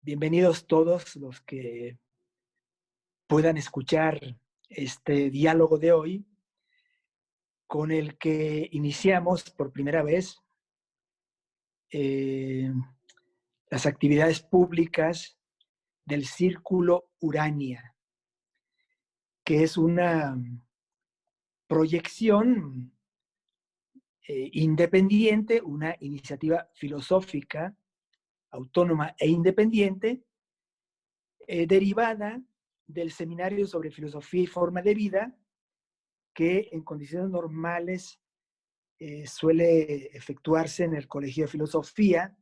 Bienvenidos todos los que puedan escuchar este diálogo de hoy, con el que iniciamos por primera vez eh, las actividades públicas del Círculo Urania, que es una proyección independiente, una iniciativa filosófica, autónoma e independiente, derivada del Seminario sobre Filosofía y Forma de Vida, que en condiciones normales suele efectuarse en el Colegio de Filosofía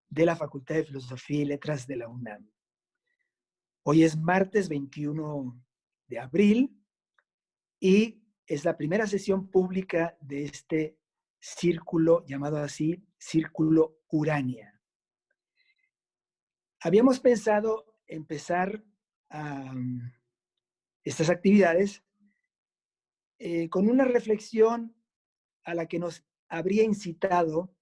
de la Facultad de Filosofía y Letras de la UNAM. Hoy es martes 21 de abril y es la primera sesión pública de este círculo llamado así, Círculo Urania. Habíamos pensado empezar estas actividades con una reflexión a la que nos habría incitado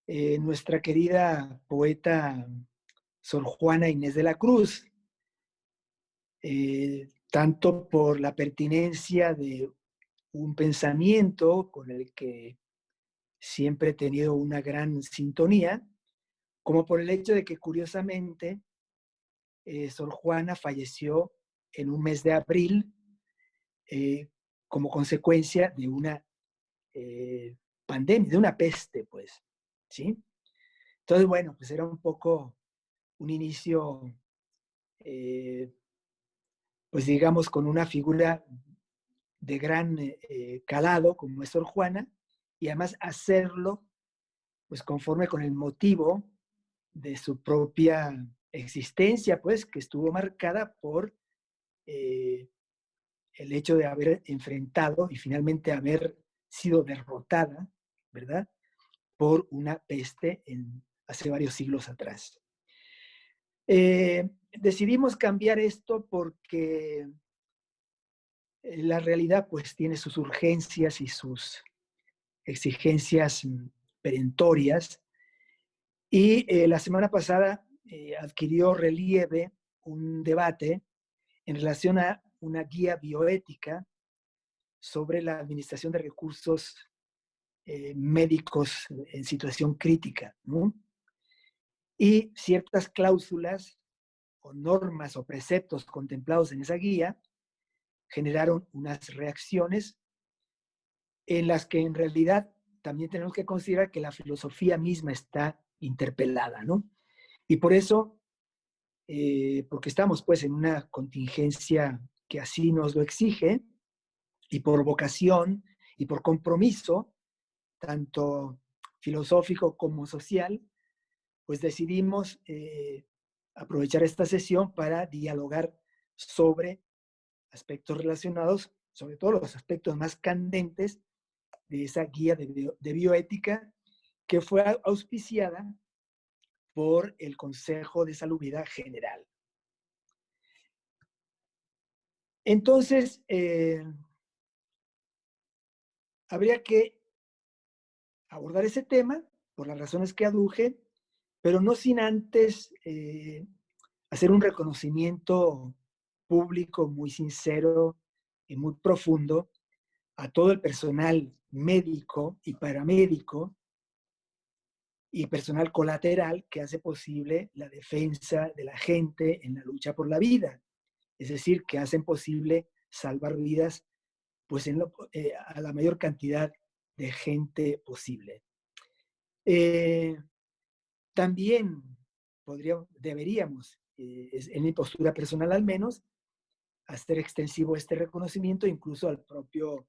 nuestra querida poeta Sor Juana Inés de la Cruz, tanto por la pertinencia de un pensamiento con el que siempre he tenido una gran sintonía, como por el hecho de que curiosamente Sor Juana falleció en un mes de abril como consecuencia de una pandemia, de una peste, pues, ¿sí? Entonces, bueno, pues era un poco un inicio, pues digamos, con una figura de gran calado como es Sor Juana, y además hacerlo, pues conforme con el motivo de su propia existencia, pues, que estuvo marcada por el hecho de haber enfrentado y finalmente haber sido derrotada, ¿verdad?, por una peste hace varios siglos atrás. Decidimos cambiar esto porque la realidad pues tiene sus urgencias y sus exigencias perentorias, y la semana pasada adquirió relieve un debate en relación a una guía bioética sobre la administración de recursos médicos en situación crítica, ¿no? Y ciertas cláusulas o normas o preceptos contemplados en esa guía generaron unas reacciones en las que en realidad también tenemos que considerar que la filosofía misma está interpelada, ¿no? Y por eso, porque estamos pues en una contingencia que así nos lo exige, y por vocación y por compromiso, tanto filosófico como social, pues decidimos aprovechar esta sesión para dialogar sobre aspectos relacionados, sobre todo los aspectos más candentes de esa guía de bioética que fue auspiciada por el Consejo de Salubridad General. Entonces, habría que abordar ese tema por las razones que aduje, pero no sin antes hacer un reconocimiento público muy sincero y muy profundo a todo el personal médico y paramédico y personal colateral que hace posible la defensa de la gente en la lucha por la vida. Es decir, que hacen posible salvar vidas pues a la mayor cantidad de gente posible. También deberíamos, en mi postura personal al menos, hacer extensivo este reconocimiento incluso al propio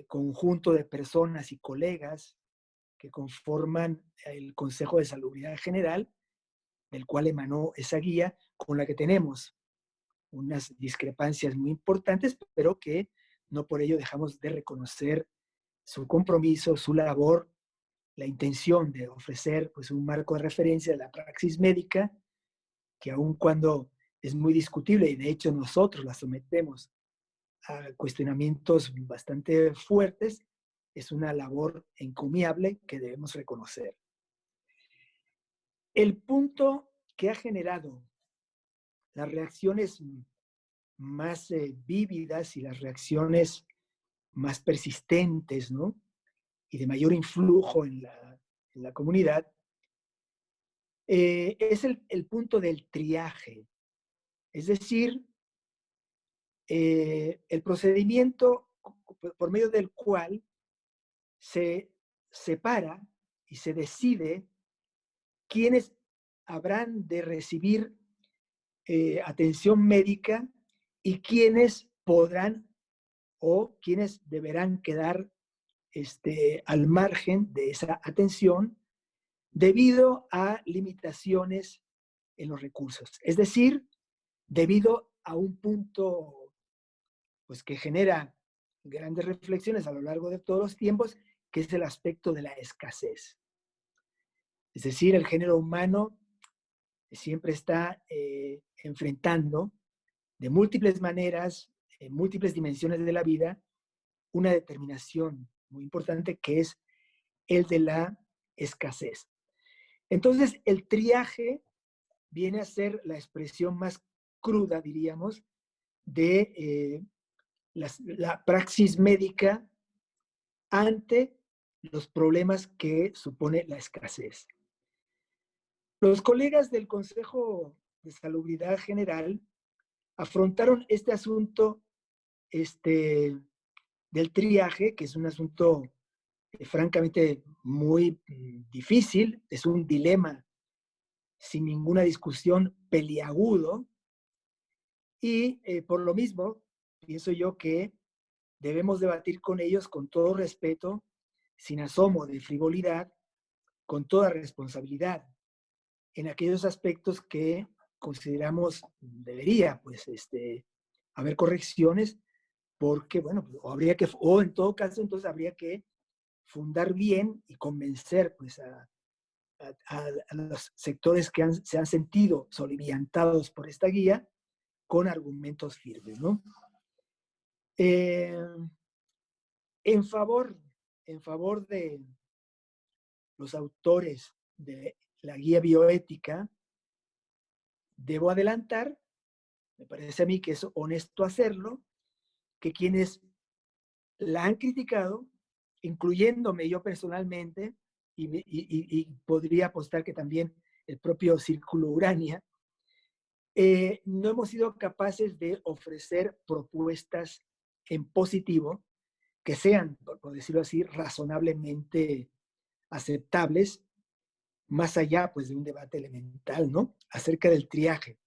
conjunto de personas y colegas que conforman el Consejo de Salubridad General, del cual emanó esa guía, con la que tenemos unas discrepancias muy importantes, pero que no por ello dejamos de reconocer su compromiso, su labor, la intención de ofrecer pues, un marco de referencia de la praxis médica, que aun cuando es muy discutible, y de hecho nosotros la sometemos a cuestionamientos bastante fuertes, es una labor encomiable que debemos reconocer. El punto que ha generado las reacciones más vívidas y las reacciones más persistentes, ¿no? Y de mayor influjo en la comunidad, es el punto del triaje. Es decir, el procedimiento por medio del cual se separa y se decide quiénes habrán de recibir atención médica y quiénes podrán o quiénes deberán quedar al margen de esa atención debido a limitaciones en los recursos. Es decir, debido a un punto pues, que genera grandes reflexiones a lo largo de todos los tiempos, que es el aspecto de la escasez. Es decir, el género humano siempre está enfrentando de múltiples maneras, en múltiples dimensiones de la vida, una determinación muy importante que es el de la escasez. Entonces, el triaje viene a ser la expresión más cruda, diríamos, de la praxis médica ante los problemas que supone la escasez. Los colegas del Consejo de Salubridad General afrontaron este asunto del triaje, que es un asunto francamente muy difícil, es un dilema sin ninguna discusión peliagudo, y por lo mismo pienso yo que debemos debatir con ellos con todo respeto, sin asomo de frivolidad, con toda responsabilidad, en aquellos aspectos que consideramos debería, pues, haber correcciones, porque, bueno, o en todo caso, entonces habría que fundar bien y convencer, pues, a los sectores que se han sentido soliviantados por esta guía con argumentos firmes, ¿no? Eh, en favor, en favor de los autores de la guía bioética, debo adelantar, me parece a mí que es honesto hacerlo, que quienes la han criticado, incluyéndome yo personalmente, y podría apostar que también el propio Círculo Urania, no hemos sido capaces de ofrecer propuestas en positivo que sean, por decirlo así, razonablemente aceptables, más allá pues, de un debate elemental, ¿no? Acerca del triaje.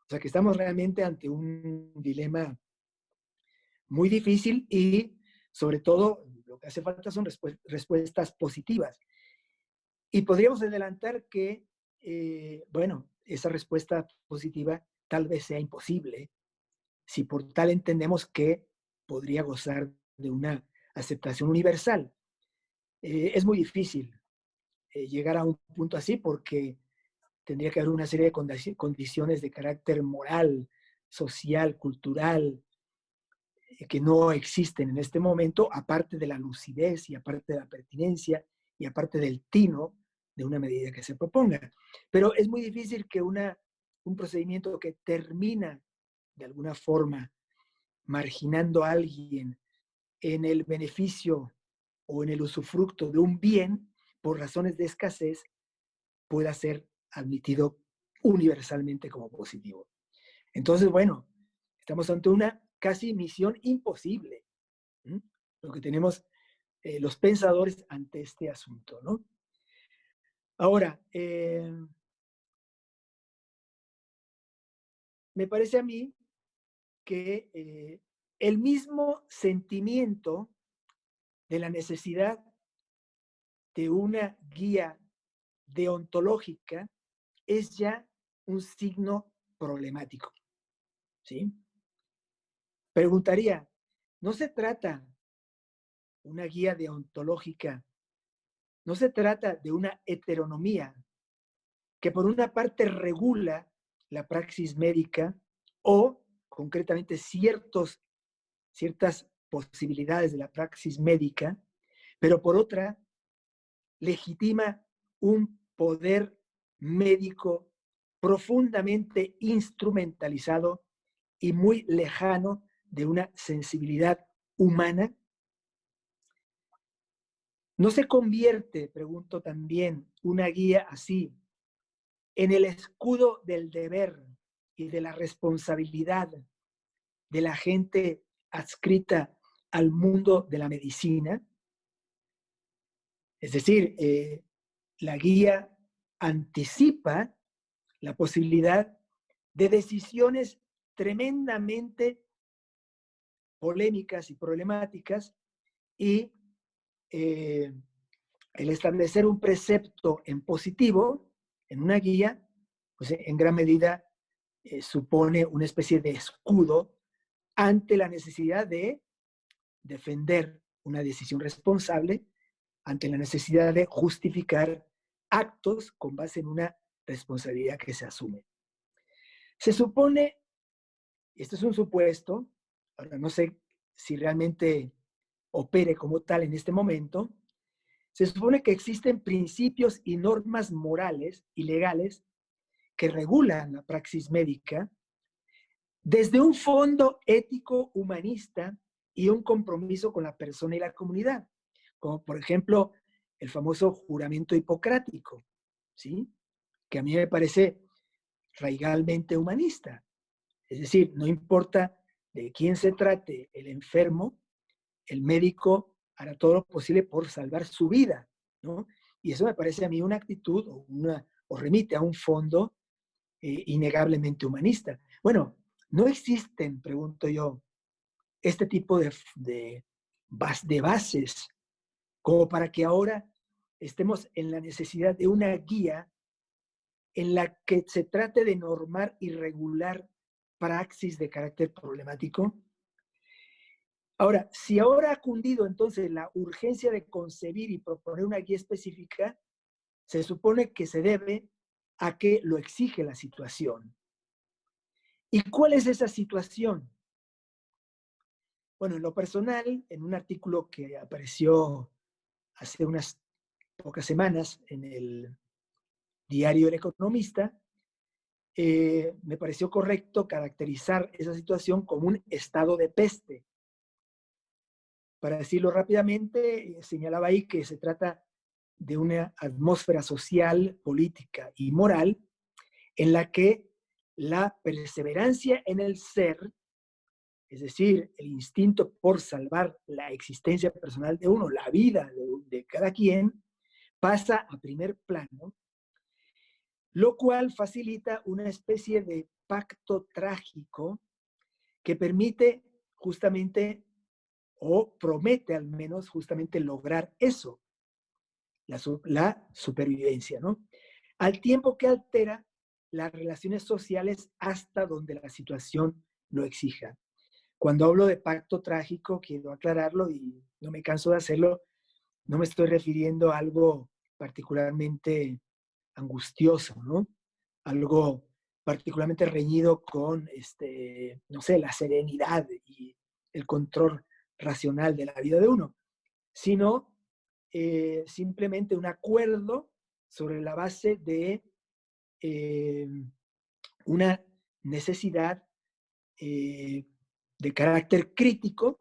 O sea que estamos realmente ante un dilema muy difícil y sobre todo lo que hace falta son respuestas positivas. Y podríamos adelantar que, bueno, esa respuesta positiva tal vez sea imposible si por tal entendemos que podría gozar de una aceptación universal. Es muy difícil llegar a un punto así porque tendría que haber una serie de condiciones de carácter moral, social, cultural, que no existen en este momento, aparte de la lucidez y aparte de la pertinencia y aparte del tino de una medida que se proponga. Pero es muy difícil que un procedimiento que termina de alguna forma marginando a alguien en el beneficio o en el usufructo de un bien por razones de escasez pueda ser admitido universalmente como positivo. Entonces, bueno, estamos ante una casi misión imposible, ¿sí? Lo que tenemos los pensadores ante este asunto, ¿no? Ahora, me parece a mí que el mismo sentimiento de la necesidad de una guía deontológica es ya un signo problemático, ¿sí? Preguntaría, ¿no se trata una guía deontológica, no se trata de una heteronomía que por una parte regula la praxis médica o concretamente ciertas posibilidades de la praxis médica, pero por otra legitima un poder médico profundamente instrumentalizado y muy lejano de una sensibilidad humana? ¿No se convierte, pregunto también, una guía así en el escudo del deber y de la responsabilidad de la gente adscrita al mundo de la medicina? Es decir, la guía anticipa la posibilidad de decisiones tremendamente polémicas y problemáticas, y eh, el establecer un precepto en positivo en una guía, pues en gran medida supone una especie de escudo ante la necesidad de defender una decisión responsable, ante la necesidad de justificar actos con base en una responsabilidad que se asume. Se supone, esto es un supuesto, ahora no sé si realmente opere como tal en este momento, se supone que existen principios y normas morales y legales que regulan la praxis médica desde un fondo ético humanista y un compromiso con la persona y la comunidad, como por ejemplo el famoso juramento hipocrático, ¿sí? Que a mí me parece radicalmente humanista. Es decir, no importa de quién se trate el enfermo, el médico hará todo lo posible por salvar su vida, ¿no? Y eso me parece a mí una actitud o remite a un fondo innegablemente humanista. Bueno, no existen, pregunto yo, este tipo de bases como para que ahora estemos en la necesidad de una guía en la que se trate de normar y regular praxis de carácter problemático. Ahora, si ahora ha cundido entonces la urgencia de concebir y proponer una guía específica, se supone que se debe a que lo exige la situación. ¿Y cuál es esa situación? Bueno, en lo personal, en un artículo que apareció hace unas pocas semanas en el diario El Economista, me pareció correcto caracterizar esa situación como un estado de peste. Para decirlo rápidamente, señalaba ahí que se trata de una atmósfera social, política y moral en la que la perseverancia en el ser, es decir, el instinto por salvar la existencia personal de uno, la vida de cada quien, pasa a primer plano, lo cual facilita una especie de pacto trágico que permite justamente, o promete al menos justamente lograr eso, la supervivencia, ¿no? Al tiempo que altera las relaciones sociales hasta donde la situación lo exija. Cuando hablo de pacto trágico, quiero aclararlo y no me canso de hacerlo, no me estoy refiriendo a algo particularmente angustioso, ¿no? Algo particularmente reñido con, no sé, la serenidad y el control racional de la vida de uno, sino simplemente un acuerdo sobre la base de una necesidad de carácter crítico,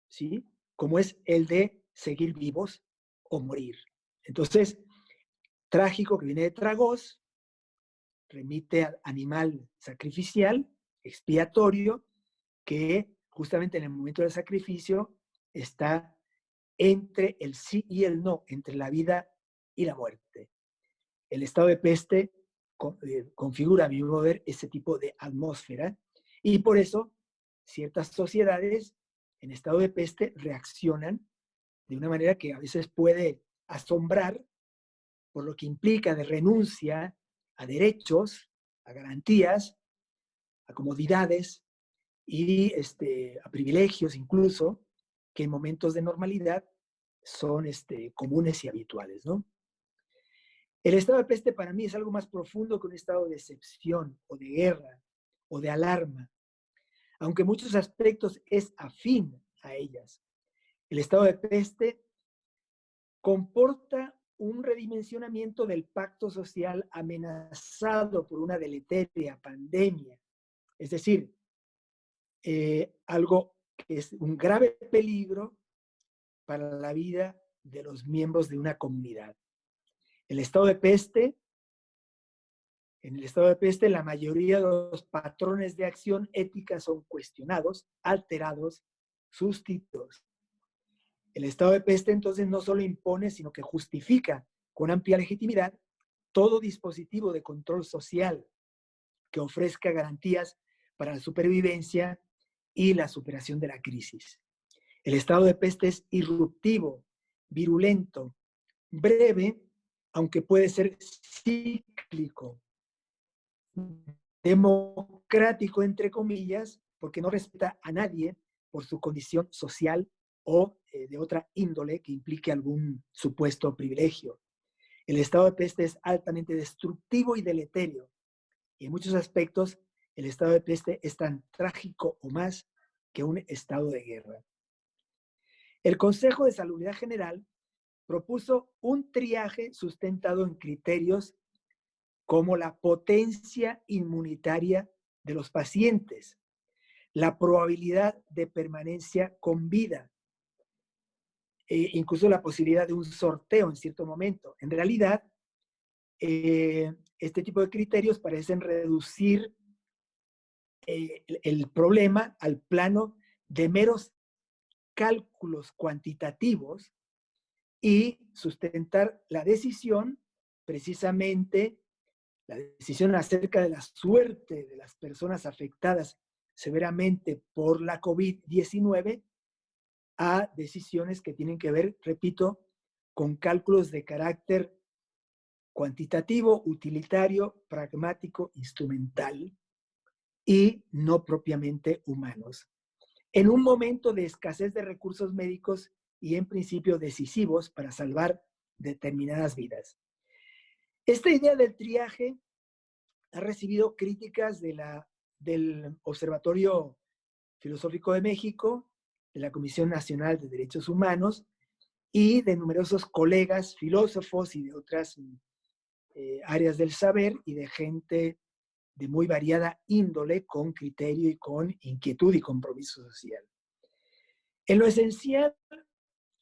¿sí? Como es el de seguir vivos o morir. Entonces, trágico, que viene de tragos, remite al animal sacrificial, expiatorio, que justamente en el momento del sacrificio está entre el sí y el no, entre la vida y la muerte. El estado de peste configura, a mi modo de ver, ese tipo de atmósfera, y por eso ciertas sociedades en estado de peste reaccionan de una manera que a veces puede asombrar por lo que implica de renuncia a derechos, a garantías, a comodidades y a privilegios incluso, que en momentos de normalidad son comunes y habituales, ¿no? El estado de peste para mí es algo más profundo que un estado de excepción o de guerra o de alarma, aunque en muchos aspectos es afín a ellas. El estado de peste comporta un redimensionamiento del pacto social amenazado por una deletérea pandemia. Es decir, algo que es un grave peligro para la vida de los miembros de una comunidad. El estado de peste, en el estado de peste, la mayoría de los patrones de acción ética son cuestionados, alterados, sustituidos. El estado de peste entonces no solo impone, sino que justifica con amplia legitimidad todo dispositivo de control social que ofrezca garantías para la supervivencia y la superación de la crisis. El estado de peste es irruptivo, virulento, breve, aunque puede ser cíclico, democrático, entre comillas, porque no respeta a nadie por su condición social o de otra índole que implique algún supuesto privilegio. El estado de peste es altamente destructivo y deleterio, y en muchos aspectos el estado de peste es tan trágico o más que un estado de guerra. El Consejo de Salubridad General propuso un triaje sustentado en criterios como la potencia inmunitaria de los pacientes, la probabilidad de permanencia con vida, incluso la posibilidad de un sorteo en cierto momento. En realidad, este tipo de criterios parecen reducir el problema al plano de meros cálculos cuantitativos y sustentar la decisión, precisamente la decisión acerca de la suerte de las personas afectadas severamente por la COVID-19, a decisiones que tienen que ver, repito, con cálculos de carácter cuantitativo, utilitario, pragmático, instrumental y no propiamente humanos. En un momento de escasez de recursos médicos y en principio decisivos para salvar determinadas vidas. Esta idea del triaje ha recibido críticas del Observatorio Filosófico de México, de la Comisión Nacional de Derechos Humanos y de numerosos colegas filósofos y de otras áreas del saber y de gente de muy variada índole, con criterio y con inquietud y compromiso social. En lo esencial,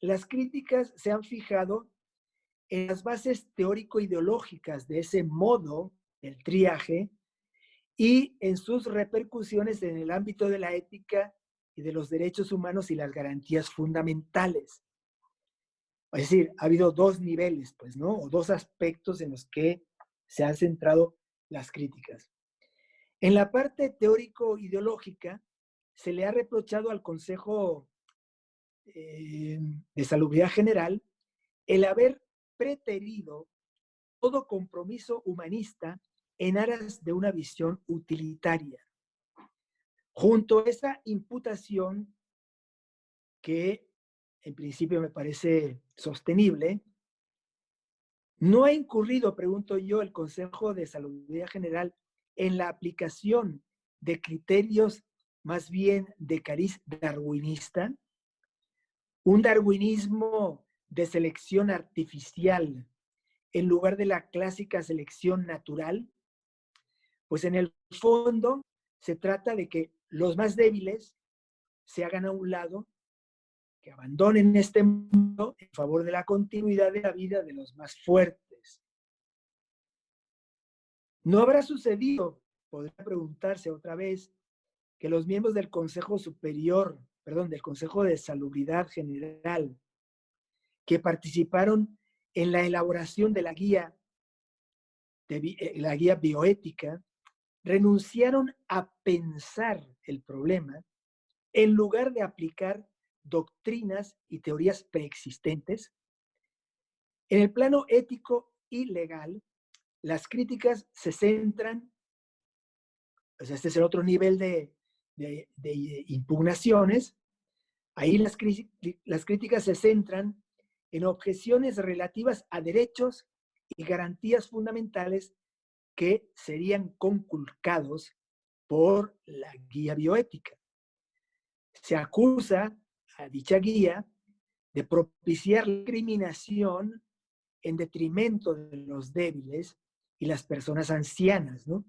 las críticas se han fijado en las bases teórico-ideológicas de ese modo del triaje y en sus repercusiones en el ámbito de la ética y de los derechos humanos y las garantías fundamentales. Es decir, ha habido dos niveles, pues, ¿no? O dos aspectos en los que se han centrado las críticas. En la parte teórico-ideológica, se le ha reprochado al Consejo de Salubridad General el haber preterido todo compromiso humanista en aras de una visión utilitaria. Junto a esa imputación, que en principio me parece sostenible, ¿no ha incurrido, pregunto yo, el Consejo de Salubridad General en la aplicación de criterios más bien de cariz darwinista? Un darwinismo de selección artificial en lugar de la clásica selección natural. Pues en el fondo se trata de que los más débiles se hagan a un lado, que abandonen este mundo en favor de la continuidad de la vida de los más fuertes. ¿No habrá sucedido, podría preguntarse otra vez, que los miembros del Consejo Superior, del Consejo de Salubridad General, que participaron en la elaboración de la guía bioética, renunciaron a pensar el problema en lugar de aplicar doctrinas y teorías preexistentes? En el plano ético y legal, las críticas se centran, pues este es el otro nivel de impugnaciones. Ahí las críticas se centran en objeciones relativas a derechos y garantías fundamentales que serían conculcados por la guía bioética. Se acusa a dicha guía de propiciar la discriminación en detrimento de los débiles y las personas ancianas, ¿no?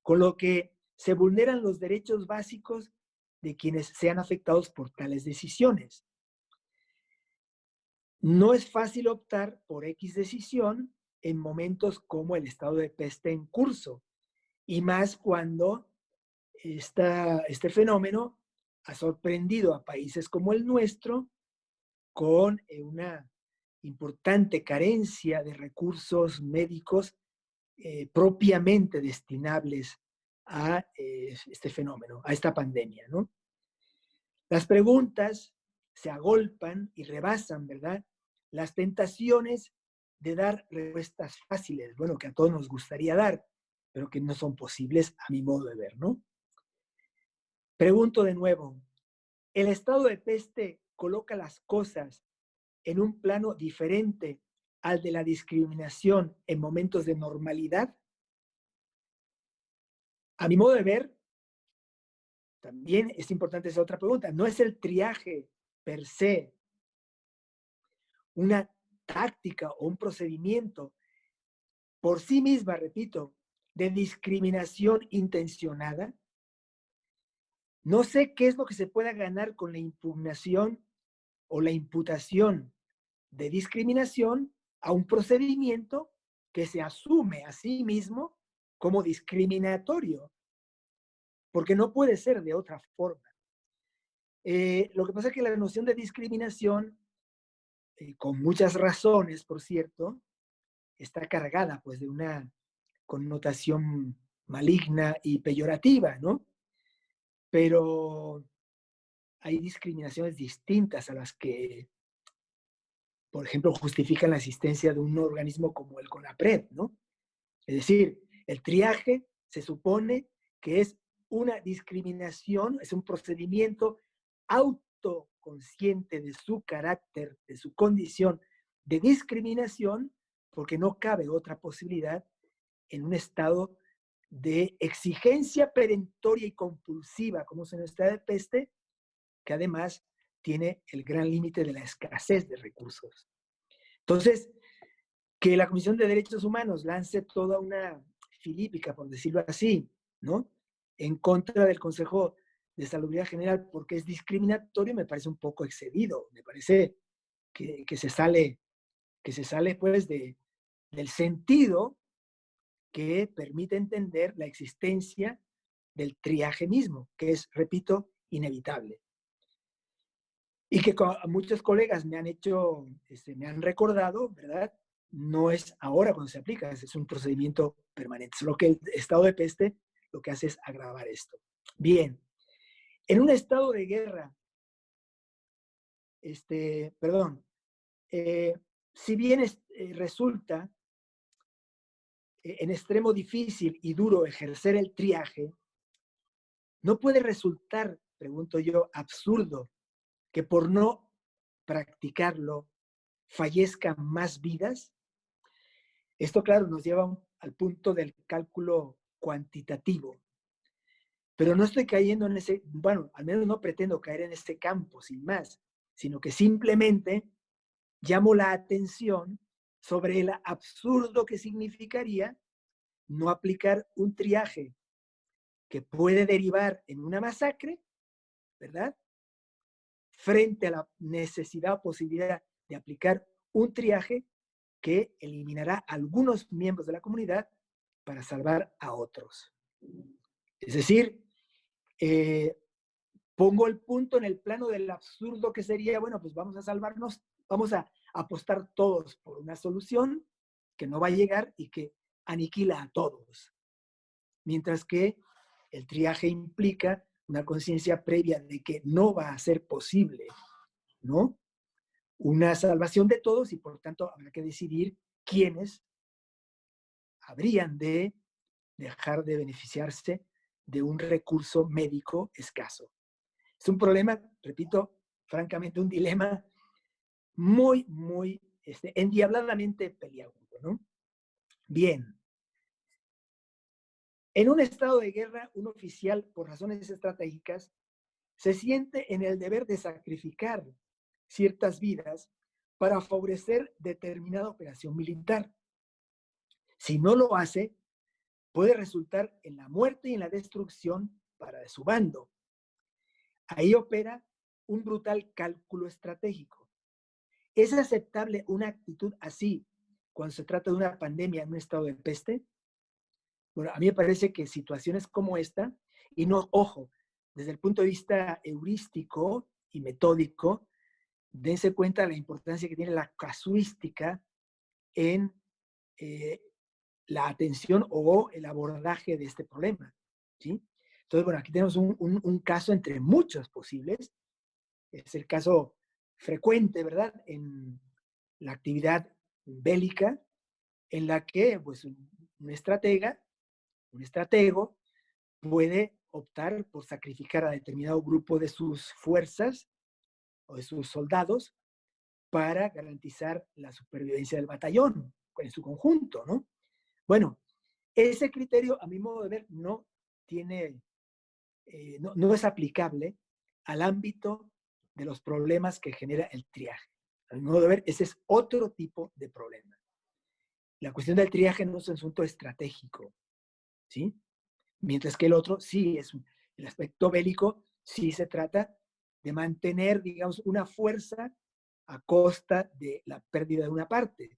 Con lo que se vulneran los derechos básicos de quienes sean afectados por tales decisiones. No es fácil optar por X decisión en momentos como el estado de peste en curso, y más cuando este fenómeno ha sorprendido a países como el nuestro con una importante carencia de recursos médicos propiamente destinables a este fenómeno, a esta pandemia, ¿no? Las preguntas se agolpan y rebasan, ¿verdad? Las tentaciones de dar respuestas fáciles, bueno, que a todos nos gustaría dar, pero que no son posibles a mi modo de ver, ¿no? Pregunto de nuevo, ¿el estado de peste coloca las cosas en un plano diferente al de la discriminación en momentos de normalidad? A mi modo de ver, también es importante esa otra pregunta. ¿No es el triaje per se una táctica o un procedimiento por sí misma, repito, de discriminación intencionada? No sé qué es lo que se pueda ganar con la impugnación o la imputación de discriminación a un procedimiento que se asume a sí mismo como discriminatorio, porque no puede ser de otra forma. Lo que pasa es que la noción de discriminación, con muchas razones, por cierto, está cargada pues de una connotación maligna y peyorativa, ¿no? Pero hay discriminaciones distintas a las que, por ejemplo, justifican la existencia de un organismo como el CONAPRED, ¿no? Es decir, el triaje se supone que es una discriminación, es un procedimiento autoconsciente de su carácter, de su condición de discriminación, porque no cabe otra posibilidad en un estado de exigencia perentoria y compulsiva, como es en el estado de peste, que además tiene el gran límite de la escasez de recursos. Entonces, que la Comisión de Derechos Humanos lance toda una filípica, por decirlo así, ¿no? En contra del Consejo de Salubridad General porque es discriminatorio, me parece un poco excedido, me parece que se sale pues del sentido que permite entender la existencia del triaje mismo, que es, repito, inevitable. Y que muchos colegas me han hecho, me han recordado, ¿verdad? No es ahora cuando se aplica, es un procedimiento permanente. Solo que el estado de peste lo que hace es agravar esto. Bien, en un estado de guerra, perdón, si bien resulta en extremo difícil y duro ejercer el triaje, no puede resultar, pregunto yo, absurdo que por no practicarlo fallezcan más vidas. Esto, claro, nos lleva al punto del cálculo cuantitativo, pero no estoy cayendo en ese, bueno, al menos no pretendo caer en ese campo, sin más, sino que simplemente llamo la atención sobre el absurdo que significaría no aplicar un triaje que puede derivar en una masacre, ¿verdad? Frente a la necesidad o posibilidad de aplicar un triaje que eliminará a algunos miembros de la comunidad para salvar a otros. Es decir, eh, pongo el punto en el plano del absurdo que sería, bueno, pues vamos a salvarnos, vamos a apostar todos por una solución que no va a llegar y que aniquila a todos. Mientras que el triaje implica una conciencia previa de que no va a ser posible, ¿no? Una salvación de todos y por tanto habrá que decidir quiénes habrían de dejar de beneficiarse de un recurso médico escaso. Es un problema, repito, francamente, un dilema muy, muy endiabladamente peliagudo, ¿no? Bien. En un estado de guerra, un oficial, por razones estratégicas, se siente en el deber de sacrificar ciertas vidas para favorecer determinada operación militar. Si no lo hace, puede resultar en la muerte y en la destrucción para su bando. Ahí opera un brutal cálculo estratégico. ¿Es aceptable una actitud así cuando se trata de una pandemia en un estado de peste? Bueno, a mí me parece que situaciones como esta, y no, ojo, desde el punto de vista heurístico y metódico, dense cuenta de la importancia que tiene la casuística en la atención o el abordaje de este problema, ¿sí? Entonces, bueno, aquí tenemos un caso entre muchos posibles. Es el caso frecuente, ¿verdad?, en la actividad bélica, en la que pues, un estratega, un estratego, puede optar por sacrificar a determinado grupo de sus fuerzas o de sus soldados para garantizar la supervivencia del batallón en su conjunto, ¿no? Bueno, ese criterio, a mi modo de ver, no tiene, no es aplicable al ámbito de los problemas que genera el triaje. A mi modo de ver, ese es otro tipo de problema. La cuestión del triaje no es un asunto estratégico, ¿sí? Mientras que el otro sí es el aspecto bélico, sí se trata de mantener, digamos, una fuerza a costa de la pérdida de una parte.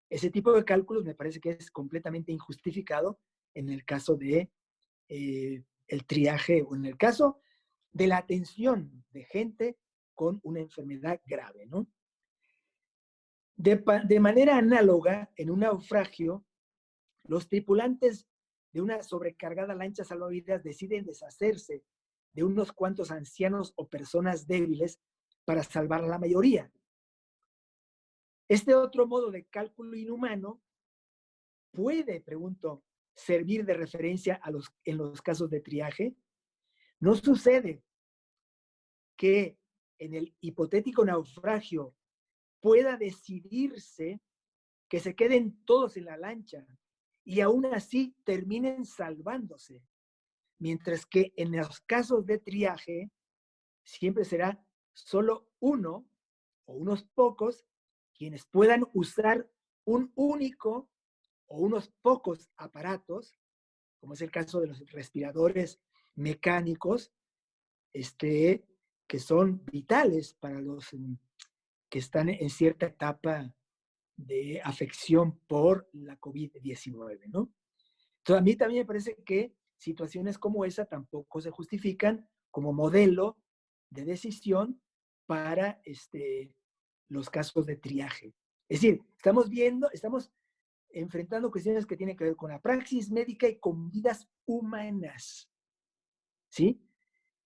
Ese tipo de cálculos me parece que es completamente injustificado en el caso de el triaje o en el caso de la atención de gente con una enfermedad grave, ¿no? De manera análoga, en un naufragio, los tripulantes de una sobrecargada lancha salvavidas deciden deshacerse de unos cuantos ancianos o personas débiles para salvar a la mayoría. Este otro modo de cálculo inhumano puede, pregunto, servir de referencia en los casos de triaje. ¿No sucede que en el hipotético naufragio pueda decidirse que se queden todos en la lancha y aún así terminen salvándose? Mientras que en los casos de triaje siempre será solo uno o unos pocos quienes puedan usar un único o unos pocos aparatos, como es el caso de los respiradores mecánicos, que son vitales para los que están en cierta etapa de afección por la COVID-19, ¿no? Entonces, a mí también me parece que situaciones como esa tampoco se justifican como modelo de decisión para los casos de triaje. Es decir, estamos enfrentando cuestiones que tienen que ver con la praxis médica y con vidas humanas, ¿sí?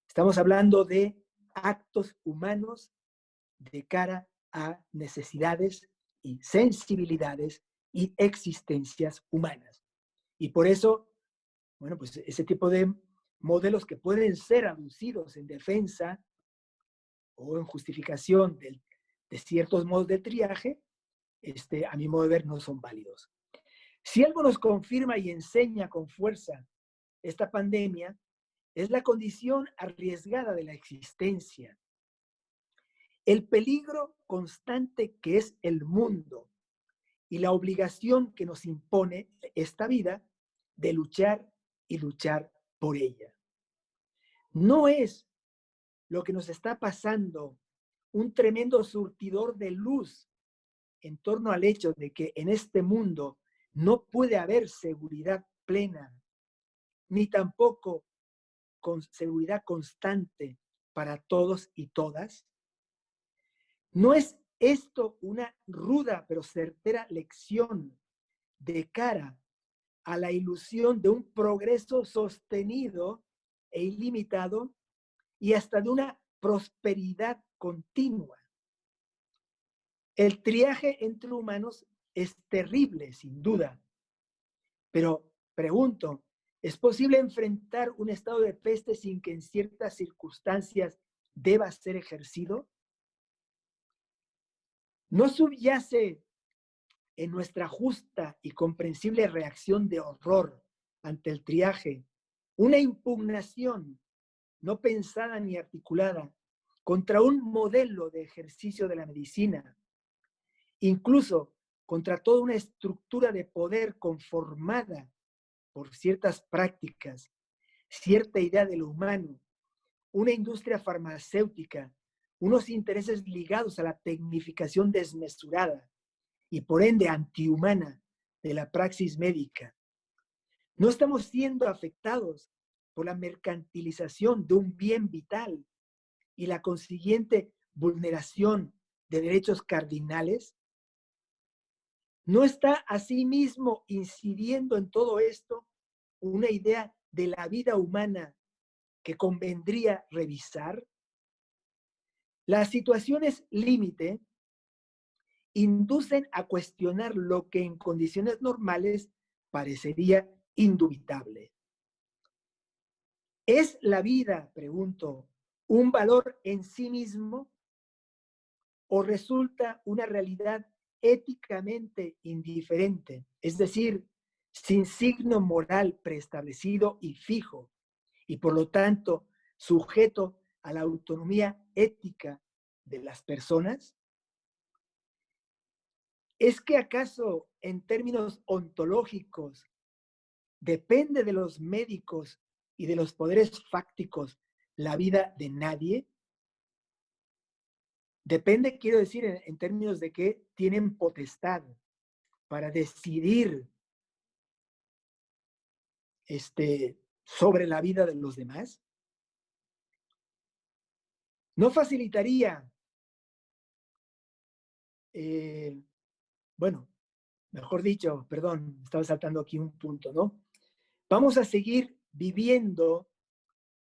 Estamos hablando de actos humanos de cara a necesidades y sensibilidades y existencias humanas. Y por eso, bueno, pues ese tipo de modelos que pueden ser aducidos en defensa o en justificación de ciertos modos de triaje, a mi modo de ver, no son válidos. Si algo nos confirma y enseña con fuerza esta pandemia, es la condición arriesgada de la existencia, el peligro constante que es el mundo y la obligación que nos impone esta vida de luchar y luchar por ella. No es lo que nos está pasando un tremendo surtidor de luz en torno al hecho de que en este mundo no puede haber seguridad plena, ni tampoco con seguridad constante para todos y todas. ¿No es esto una ruda pero certera lección de cara a la ilusión de un progreso sostenido e ilimitado y hasta de una prosperidad continua? El triaje entre humanos es terrible, sin duda, pero pregunto, ¿es posible enfrentar un estado de peste sin que en ciertas circunstancias deba ser ejercido? ¿No subyace en nuestra justa y comprensible reacción de horror ante el triaje una impugnación no pensada ni articulada contra un modelo de ejercicio de la medicina incluso contra toda una estructura de poder conformada por ciertas prácticas, cierta idea de lo humano, una industria farmacéutica, unos intereses ligados a la tecnificación desmesurada y por ende antihumana de la praxis médica. No estamos siendo afectados por la mercantilización de un bien vital y la consiguiente vulneración de derechos cardinales. ¿No está asimismo incidiendo en todo esto una idea de la vida humana que convendría revisar? Las situaciones límite inducen a cuestionar lo que en condiciones normales parecería indubitable. ¿Es la vida, pregunto, un valor en sí mismo o resulta una realidad éticamente indiferente, es decir, sin signo moral preestablecido y fijo, y por lo tanto sujeto a la autonomía ética de las personas? ¿Es que acaso en términos ontológicos depende de los médicos y de los poderes fácticos la vida de nadie? Depende, quiero decir, en términos de que tienen potestad para decidir sobre la vida de los demás. No facilitaría, bueno, mejor dicho, perdón, estaba saltando aquí un punto, ¿no? Vamos a seguir viviendo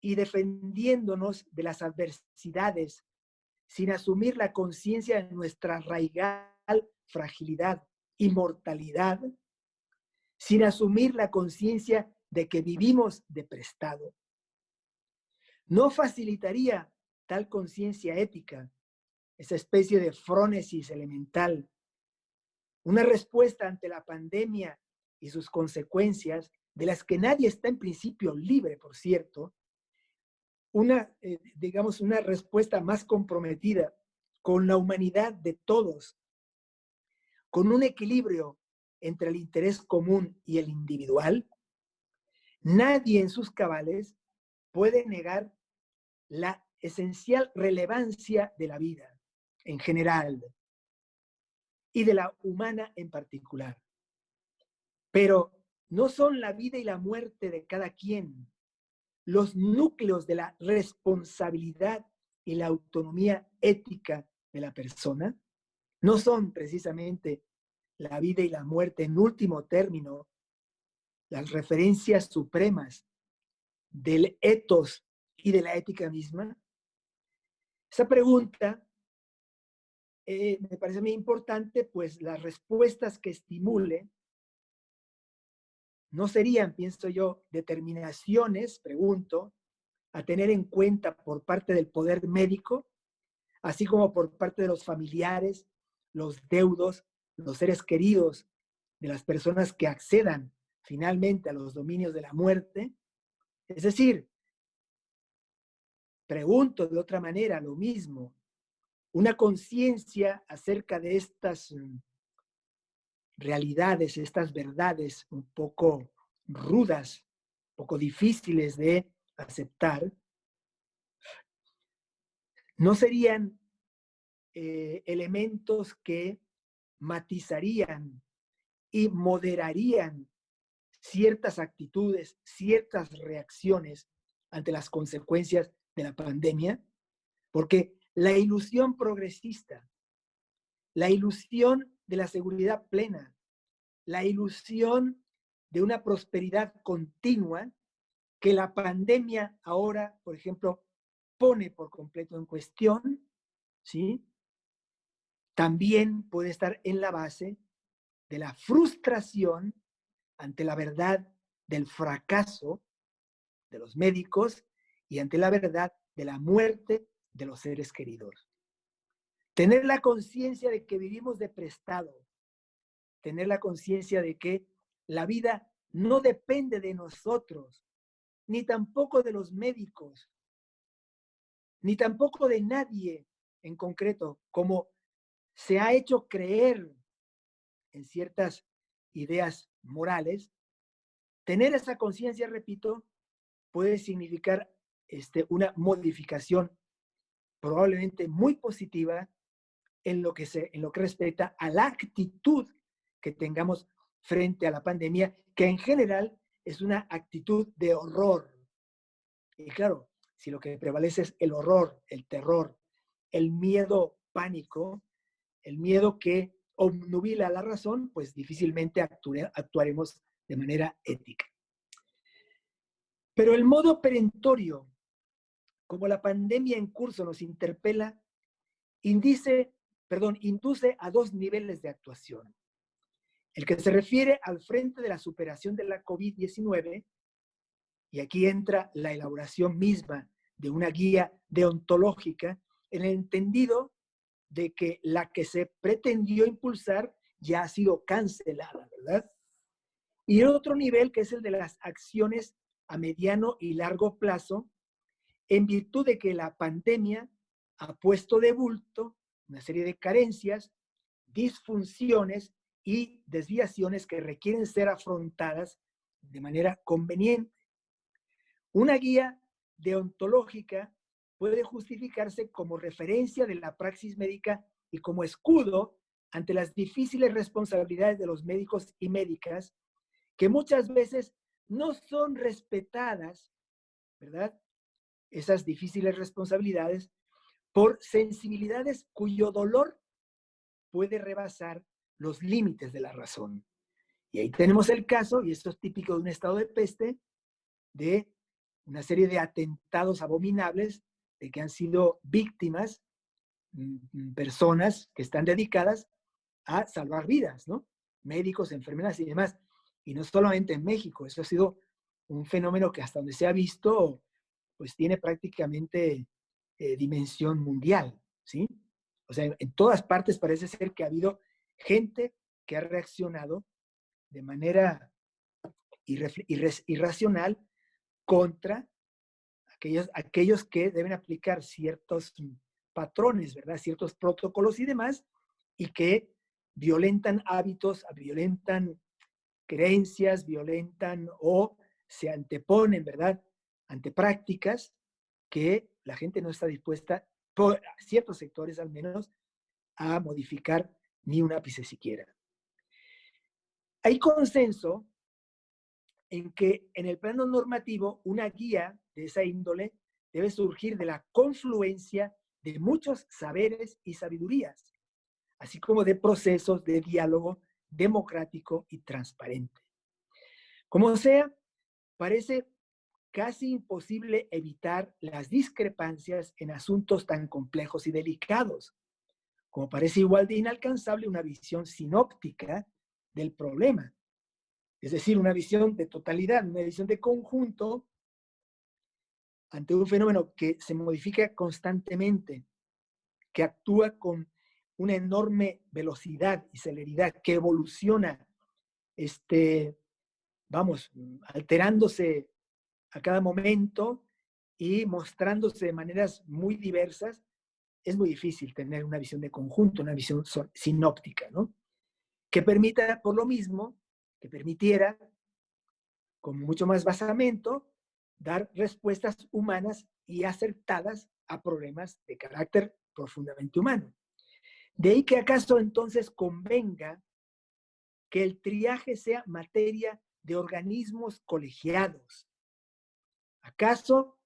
y defendiéndonos de las adversidades sin asumir la conciencia de nuestra arraigal fragilidad y mortalidad, sin asumir la conciencia de que vivimos de prestado. No facilitaría tal conciencia ética, esa especie de frónesis elemental, una respuesta ante la pandemia y sus consecuencias, de las que nadie está en principio libre, por cierto, digamos, una respuesta más comprometida con la humanidad de todos, con un equilibrio entre el interés común y el individual. Nadie en sus cabales puede negar la esencial relevancia de la vida en general y de la humana en particular. Pero no son la vida y la muerte de cada quien los núcleos de la responsabilidad y la autonomía ética de la persona. No son precisamente la vida y la muerte, en último término, las referencias supremas del ethos y de la ética misma. Esa pregunta me parece muy importante, pues las respuestas que estimule no serían, pienso yo, determinaciones, pregunto, a tener en cuenta por parte del poder médico, así como por parte de los familiares, los deudos, los seres queridos de las personas que accedan finalmente a los dominios de la muerte. Es decir, pregunto de otra manera lo mismo, una conciencia acerca de estas realidades, estas verdades un poco rudas, un poco difíciles de aceptar, no serían elementos que matizarían y moderarían ciertas actitudes, ciertas reacciones ante las consecuencias de la pandemia, porque la ilusión progresista, la ilusión de la seguridad plena, la ilusión de una prosperidad continua que la pandemia ahora, por ejemplo, pone por completo en cuestión, ¿sí? También puede estar en la base de la frustración ante la verdad del fracaso de los médicos y ante la verdad de la muerte de los seres queridos. Tener la conciencia de que vivimos de prestado, tener la conciencia de que la vida no depende de nosotros, ni tampoco de los médicos, ni tampoco de nadie en concreto, como se ha hecho creer en ciertas ideas morales, tener esa conciencia, repito, puede significar una modificación probablemente muy positiva en lo que respecta a la actitud que tengamos frente a la pandemia, que en general es una actitud de horror. Y claro, si lo que prevalece es el horror, el terror, el miedo pánico, el miedo que obnubila la razón, pues difícilmente actuaremos de manera ética. Pero el modo perentorio, como la pandemia en curso nos interpela, induce a dos niveles de actuación. El que se refiere al frente de la superación de la COVID-19, y aquí entra la elaboración misma de una guía deontológica en el entendido de que la que se pretendió impulsar ya ha sido cancelada, ¿verdad? Y el otro nivel, que es el de las acciones a mediano y largo plazo, en virtud de que la pandemia ha puesto de bulto una serie de carencias, disfunciones y desviaciones que requieren ser afrontadas de manera conveniente. Una guía deontológica puede justificarse como referencia de la praxis médica y como escudo ante las difíciles responsabilidades de los médicos y médicas, que muchas veces no son respetadas, ¿verdad? Esas difíciles responsabilidades por sensibilidades cuyo dolor puede rebasar los límites de la razón. Y ahí tenemos el caso, y esto es típico de un estado de peste, de una serie de atentados abominables de que han sido víctimas personas que están dedicadas a salvar vidas, ¿no? Médicos, enfermeras y demás. Y no solamente en México, eso ha sido un fenómeno que hasta donde se ha visto, pues tiene prácticamente dimensión mundial, ¿sí? O sea, en todas partes parece ser que ha habido gente que ha reaccionado de manera irracional contra aquellos que deben aplicar ciertos patrones, ¿verdad? Ciertos protocolos y demás, y que violentan hábitos, violentan creencias, violentan o se anteponen, ¿verdad? Ante prácticas que la gente no está dispuesta, por ciertos sectores al menos, a modificar ni un ápice siquiera. Hay consenso en que en el plano normativo una guía de esa índole debe surgir de la confluencia de muchos saberes y sabidurías, así como de procesos de diálogo democrático y transparente. Como sea, parece casi imposible evitar las discrepancias en asuntos tan complejos y delicados, como parece igual de inalcanzable una visión sinóptica del problema, es decir, una visión de totalidad, una visión de conjunto ante un fenómeno que se modifica constantemente, que actúa con una enorme velocidad y celeridad, que evoluciona, alterándose a cada momento y mostrándose de maneras muy diversas. Es muy difícil tener una visión de conjunto, una visión sinóptica, ¿no? Que permita, por lo mismo, que permitiera, con mucho más basamento, dar respuestas humanas y acertadas a problemas de carácter profundamente humano. De ahí que acaso entonces convenga que el triaje sea materia de organismos colegiados. ¿Acaso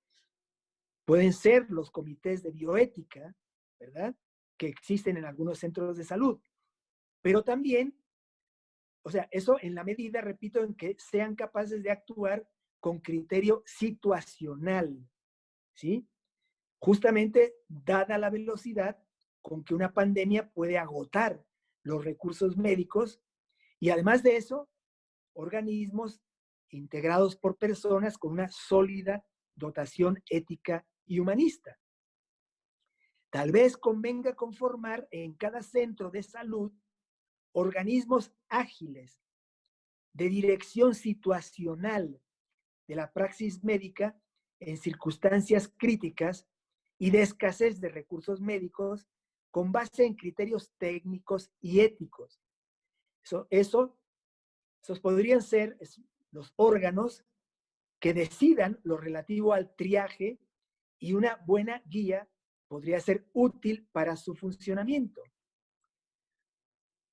pueden ser los comités de bioética, ¿verdad? Que existen en algunos centros de salud, pero también, o sea, eso en la medida, repito, en que sean capaces de actuar con criterio situacional, ¿sí? Justamente dada la velocidad con que una pandemia puede agotar los recursos médicos y además de eso, organismos integrados por personas con una sólida dotación ética y humanista. Tal vez convenga conformar en cada centro de salud organismos ágiles de dirección situacional de la praxis médica en circunstancias críticas y de escasez de recursos médicos con base en criterios técnicos y éticos. Esos podrían ser los órganos que decidan lo relativo al triaje, y una buena guía podría ser útil para su funcionamiento.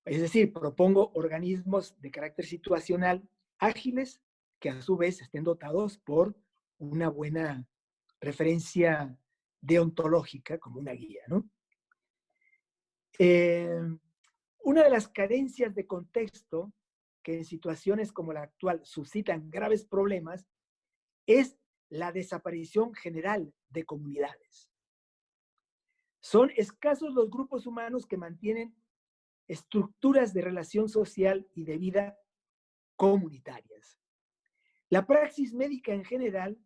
Es decir, propongo organismos de carácter situacional ágiles que a su vez estén dotados por una buena referencia deontológica como una guía, ¿no? Una de las carencias de contexto que en situaciones como la actual suscitan graves problemas es la desaparición general de comunidades. Son escasos los grupos humanos que mantienen estructuras de relación social y de vida comunitarias. La praxis médica en general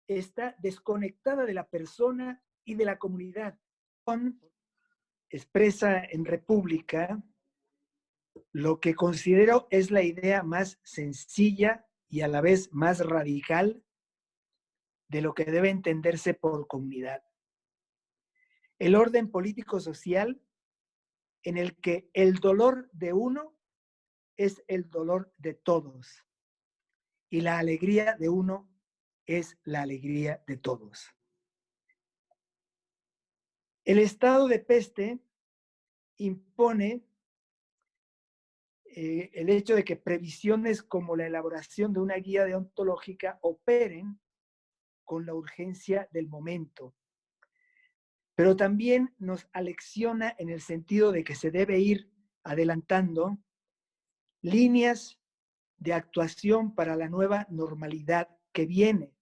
está desconectada de la persona y de la comunidad. Expresa en República lo que considero es la idea más sencilla y a la vez más radical de lo que debe entenderse por comunidad. El orden político-social en el que el dolor de uno es el dolor de todos y la alegría de uno es la alegría de todos. El estado de peste impone el hecho de que previsiones como la elaboración de una guía deontológica operen con la urgencia del momento, pero también nos alecciona en el sentido de que se debe ir adelantando líneas de actuación para la nueva normalidad que viene.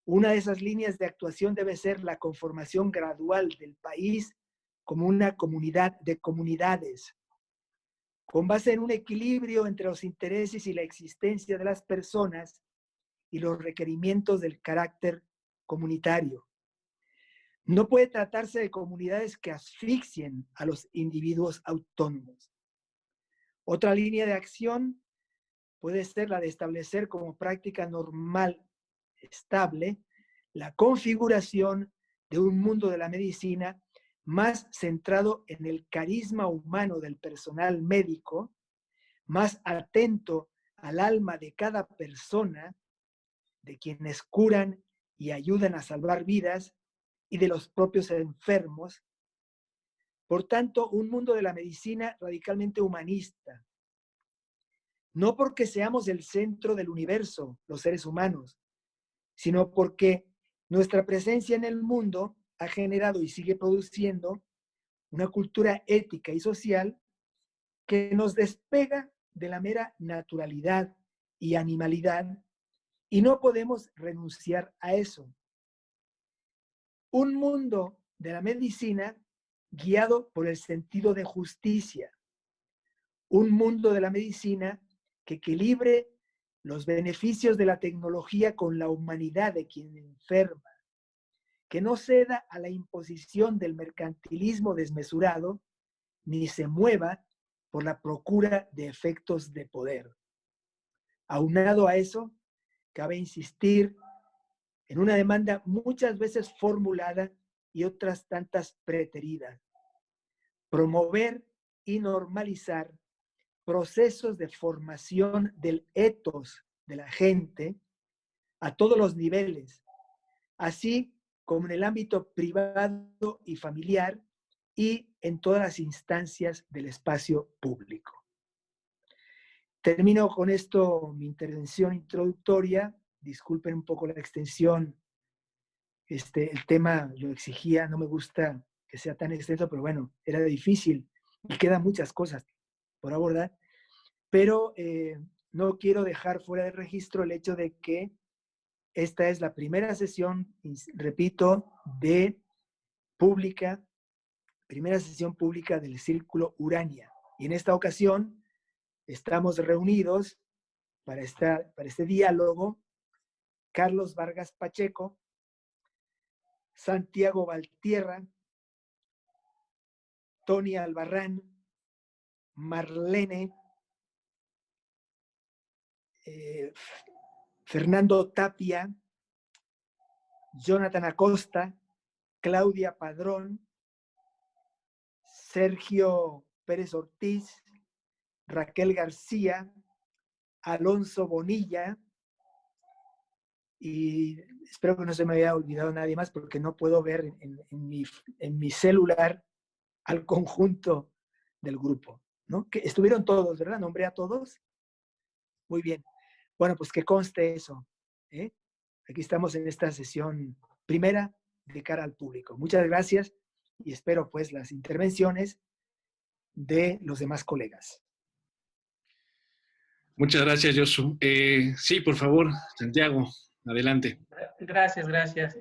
Una de esas líneas de actuación debe ser la conformación gradual del país como una comunidad de comunidades, con base en un equilibrio entre los intereses y la existencia de las personas y los requerimientos del carácter comunitario. No puede tratarse de comunidades que asfixien a los individuos autónomos. Otra línea de acción puede ser la de establecer como práctica normal, estable, la configuración de un mundo de la medicina más centrado en el carisma humano del personal médico, más atento al alma de cada persona, de quienes curan y ayudan a salvar vidas y de los propios enfermos. Por tanto, un mundo de la medicina radicalmente humanista. No porque seamos el centro del universo, los seres humanos, sino porque nuestra presencia en el mundo ha generado y sigue produciendo una cultura ética y social que nos despega de la mera naturalidad y animalidad, y no podemos renunciar a eso. Un mundo de la medicina guiado por el sentido de justicia. Un mundo de la medicina que equilibre los beneficios de la tecnología con la humanidad de quien enferma, que no ceda a la imposición del mercantilismo desmesurado, ni se mueva por la procura de efectos de poder. Aunado a eso, cabe insistir en una demanda muchas veces formulada y otras tantas preteridas. Promover y normalizar procesos de formación del ethos de la gente a todos los niveles, así como en el ámbito privado y familiar y en todas las instancias del espacio público. Termino con esto mi intervención introductoria. Disculpen un poco la extensión. El tema lo exigía, no me gusta que sea tan extenso, pero bueno, era difícil y quedan muchas cosas por abordar. Pero no quiero dejar fuera de registro el hecho de que esta es la primera sesión, repito, primera sesión pública del Círculo Urania. Y en esta ocasión estamos reunidos para este diálogo Carlos Vargas Pacheco, Santiago Valtierra, Tony Albarrán, Marlene, Fernando Tapia, Jonathan Acosta, Claudia Padrón, Sergio Pérez Ortiz, Raquel García, Alonso Bonilla, y espero que no se me haya olvidado nadie más porque no puedo ver en mi celular al conjunto del grupo, ¿no? Que estuvieron todos, ¿verdad? Nombré a todos. Muy bien. Bueno, pues que conste eso, ¿eh? Aquí estamos en esta sesión primera de cara al público. Muchas gracias y espero pues las intervenciones de los demás colegas. Muchas gracias, Josu. Sí, por favor, Santiago, adelante. Gracias, gracias.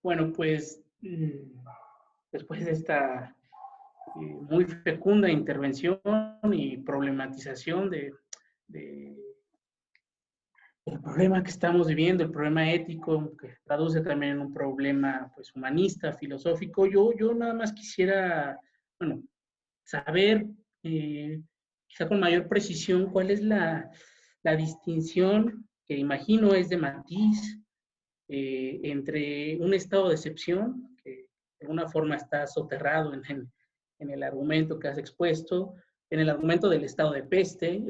Bueno, pues después de esta muy fecunda intervención y problematización del problema que estamos viviendo, el problema ético, que traduce también en un problema pues, humanista, filosófico, yo nada más quisiera, bueno, saber, quizá con mayor precisión, cuál es la distinción que imagino es de matiz entre un estado de excepción, que de alguna forma está soterrado en el argumento que has expuesto, en el argumento del estado de peste,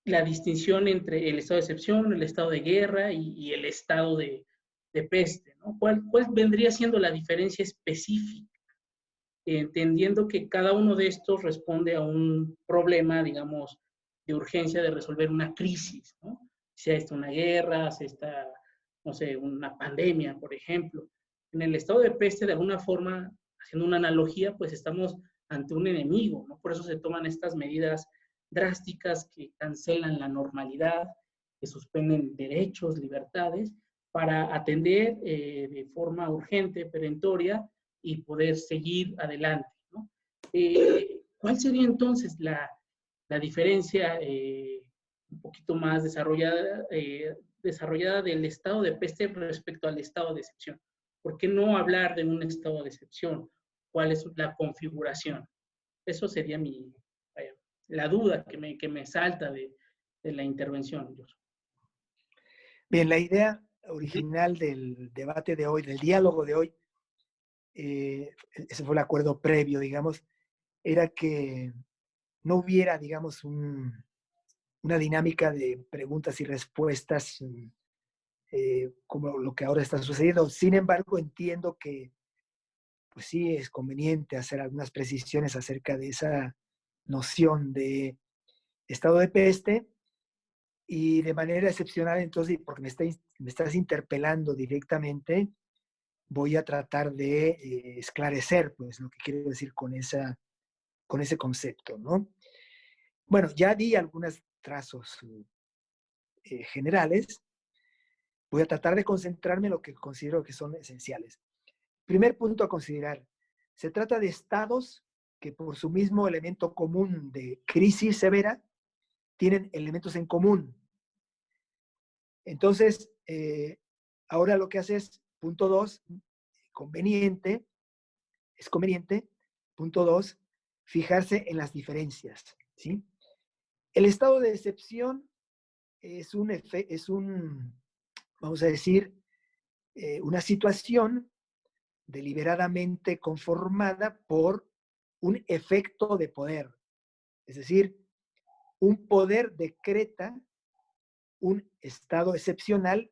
la distinción entre el estado de excepción, el estado de guerra y el estado de peste, ¿no? ¿Cuál vendría siendo la diferencia específica? Entendiendo que cada uno de estos responde a un problema, digamos, de urgencia de resolver una crisis, ¿no? Sea esta una guerra, sea esta, no sé, una pandemia, por ejemplo. En el estado de peste, de alguna forma, haciendo una analogía, pues estamos ante un enemigo, ¿no? Por eso se toman estas medidas drásticas que cancelan la normalidad, que suspenden derechos, libertades, para atender de forma urgente, perentoria, y poder seguir adelante, ¿no? ¿Cuál sería entonces la diferencia un poquito más desarrollada del estado de peste respecto al estado de excepción? ¿Por qué no hablar de un estado de excepción? ¿Cuál es la configuración? Eso sería la duda que me salta de la intervención. Bien, la idea original del debate de hoy, del diálogo de hoy, ese fue el acuerdo previo, digamos, era que no hubiera, digamos, una dinámica de preguntas y respuestas como lo que ahora está sucediendo. Sin embargo, entiendo que pues sí es conveniente hacer algunas precisiones acerca de esa noción de estado de peste y de manera excepcional, entonces, porque me estás interpelando directamente, voy a tratar de esclarecer pues lo que quiero decir con ese concepto, ¿no? Bueno, ya di algunos trazos generales. Voy a tratar de concentrarme en lo que considero que son esenciales. Primer punto a considerar. Se trata de estados que por su mismo elemento común de crisis severa tienen elementos en común. Entonces, ahora lo que hace es, punto 2, es conveniente, punto 2, fijarse en las diferencias, ¿sí? El estado de excepción es vamos a decir, una situación deliberadamente conformada por un efecto de poder. Es decir, un poder decreta un estado excepcional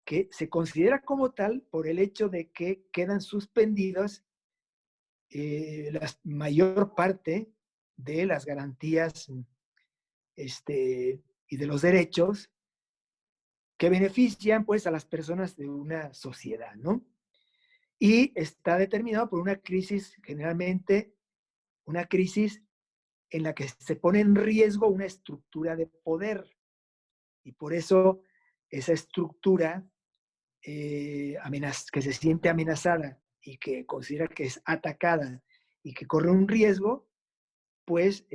que se considera como tal por el hecho de que quedan suspendidas la mayor parte de las garantías y de los derechos que benefician pues a las personas de una sociedad, ¿no? Y está determinado por una crisis, generalmente una crisis en la que se pone en riesgo una estructura de poder. Y por eso esa estructura que se siente amenazada y que considera que es atacada y que corre un riesgo, pues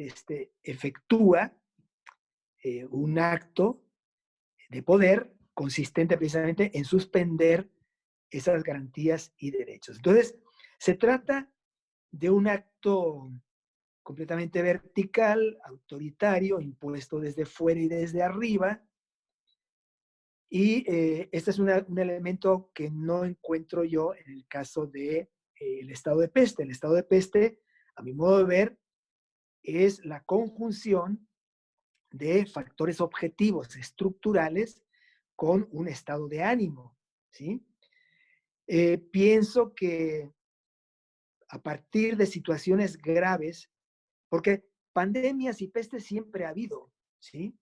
efectúa un acto de poder consistente precisamente en suspender esas garantías y derechos. Entonces, se trata de un acto completamente vertical, autoritario, impuesto desde fuera y desde arriba, y este es un elemento que no encuentro yo en el caso de el estado de peste. El estado de peste, a mi modo de ver, es la conjunción de factores objetivos estructurales con un estado de ánimo, ¿sí? Pienso que a partir de situaciones graves, porque pandemias y peste siempre ha habido, ¿sí?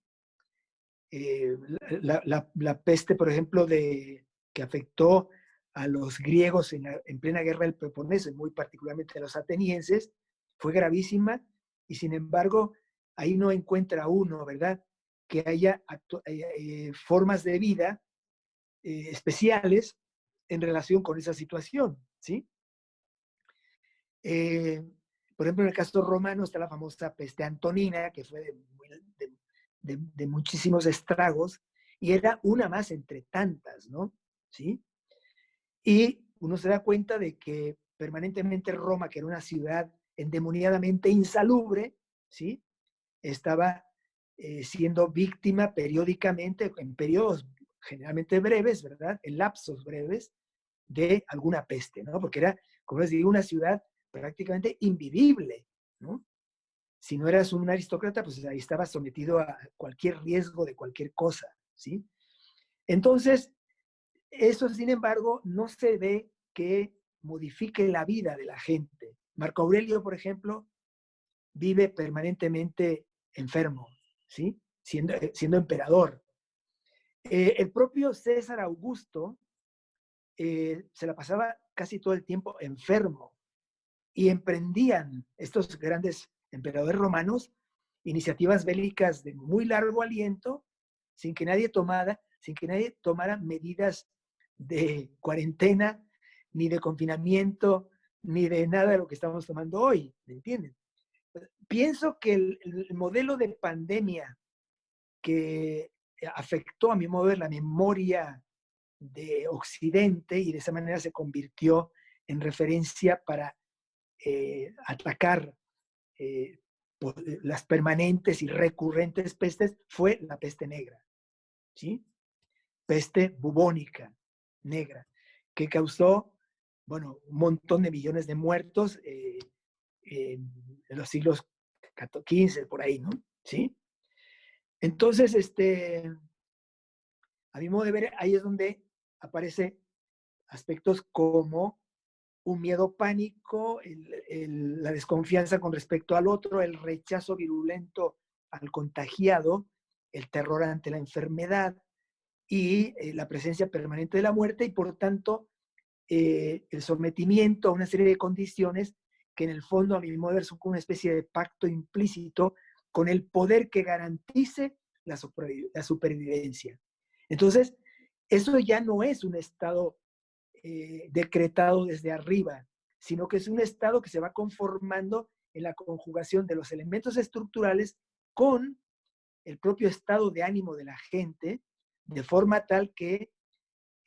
La peste, por ejemplo, que afectó a los griegos en plena guerra del Peloponeso, y muy particularmente a los atenienses, fue gravísima, y sin embargo, ahí no encuentra uno, ¿verdad?, que haya formas de vida especiales en relación con esa situación, ¿sí? Por ejemplo, en el caso romano está la famosa peste antonina, que fue de muchísimos estragos, y era una más entre tantas, ¿no? ¿Sí? Y uno se da cuenta de que permanentemente Roma, que era una ciudad endemoniadamente insalubre, ¿sí?, estaba siendo víctima periódicamente, en periodos generalmente breves, ¿verdad?, en lapsos breves, de alguna peste, ¿no? Porque era, como les digo, una ciudad prácticamente invivible, ¿no? Si no eras un aristócrata, pues ahí estabas sometido a cualquier riesgo de cualquier cosa, ¿sí? Entonces, eso, sin embargo, no se ve que modifique la vida de la gente. Marco Aurelio, por ejemplo, vive permanentemente enfermo, ¿sí? Siendo emperador. El propio César Augusto se la pasaba casi todo el tiempo enfermo, y emprendían estos grandes emperadores romanos iniciativas bélicas de muy largo aliento sin que nadie tomara medidas de cuarentena, ni de confinamiento, ni de nada de lo que estamos tomando hoy, ¿me entienden? Pienso que el modelo de pandemia que afectó, a mi modo de ver, la memoria de Occidente, y de esa manera se convirtió en referencia para atacar las permanentes y recurrentes pestes, fue la peste negra, ¿sí? Peste bubónica negra, que causó, bueno, un montón de millones de muertos en los siglos XV, por ahí, ¿no? ¿Sí? Entonces, a mi modo de ver, ahí es donde aparecen aspectos como un miedo pánico, la desconfianza con respecto al otro, el rechazo virulento al contagiado, el terror ante la enfermedad y la presencia permanente de la muerte, y por tanto el sometimiento a una serie de condiciones que en el fondo, a mi modo de ver, son como una especie de pacto implícito con el poder que garantice la supervivencia. Entonces, eso ya no es un estado decretado desde arriba, sino que es un estado que se va conformando en la conjugación de los elementos estructurales con el propio estado de ánimo de la gente, de forma tal que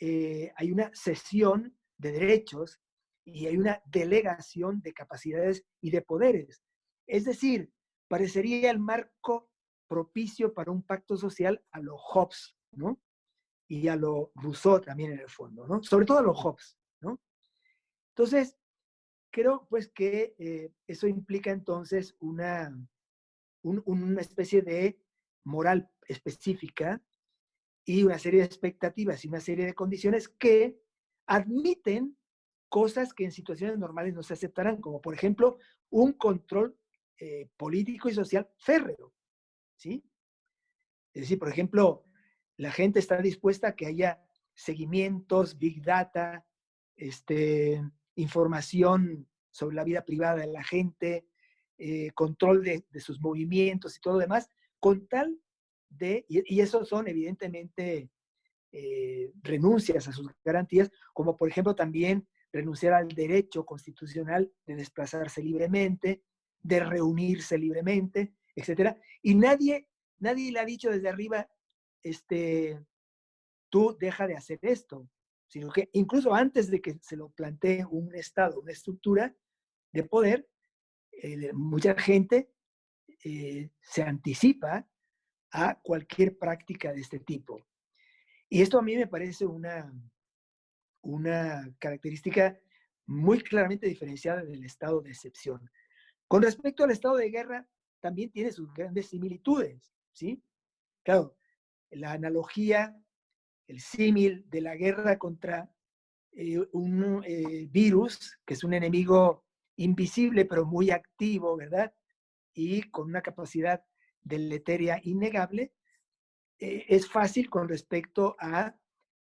hay una cesión de derechos y hay una delegación de capacidades y de poderes. Es decir, parecería el marco propicio para un pacto social a lo Hobbes, ¿no? Y a lo Rousseau también en el fondo, ¿no? Sobre todo a lo Hobbes, ¿no? Entonces, creo pues que eso implica entonces una especie de moral específica y una serie de expectativas y una serie de condiciones que admiten cosas que en situaciones normales no se aceptarán, como por ejemplo un control político y social férreo, ¿sí? Es decir, por ejemplo, la gente está dispuesta a que haya seguimientos, big data, información sobre la vida privada de la gente, control de sus movimientos y todo lo demás, con tal y eso son evidentemente renuncias a sus garantías, como por ejemplo también renunciar al derecho constitucional de desplazarse libremente, de reunirse libremente, etcétera. Y nadie le ha dicho desde arriba, tú deja de hacer esto, sino que incluso antes de que se lo plantee un Estado, una estructura de poder, mucha gente se anticipa a cualquier práctica de este tipo. Y esto a mí me parece una característica muy claramente diferenciada del estado de excepción. Con respecto al estado de guerra, también tiene sus grandes similitudes, ¿sí? Claro, la analogía, el símil de la guerra contra un virus, que es un enemigo invisible pero muy activo, ¿verdad? Y con una capacidad deletérea innegable, es fácil con respecto a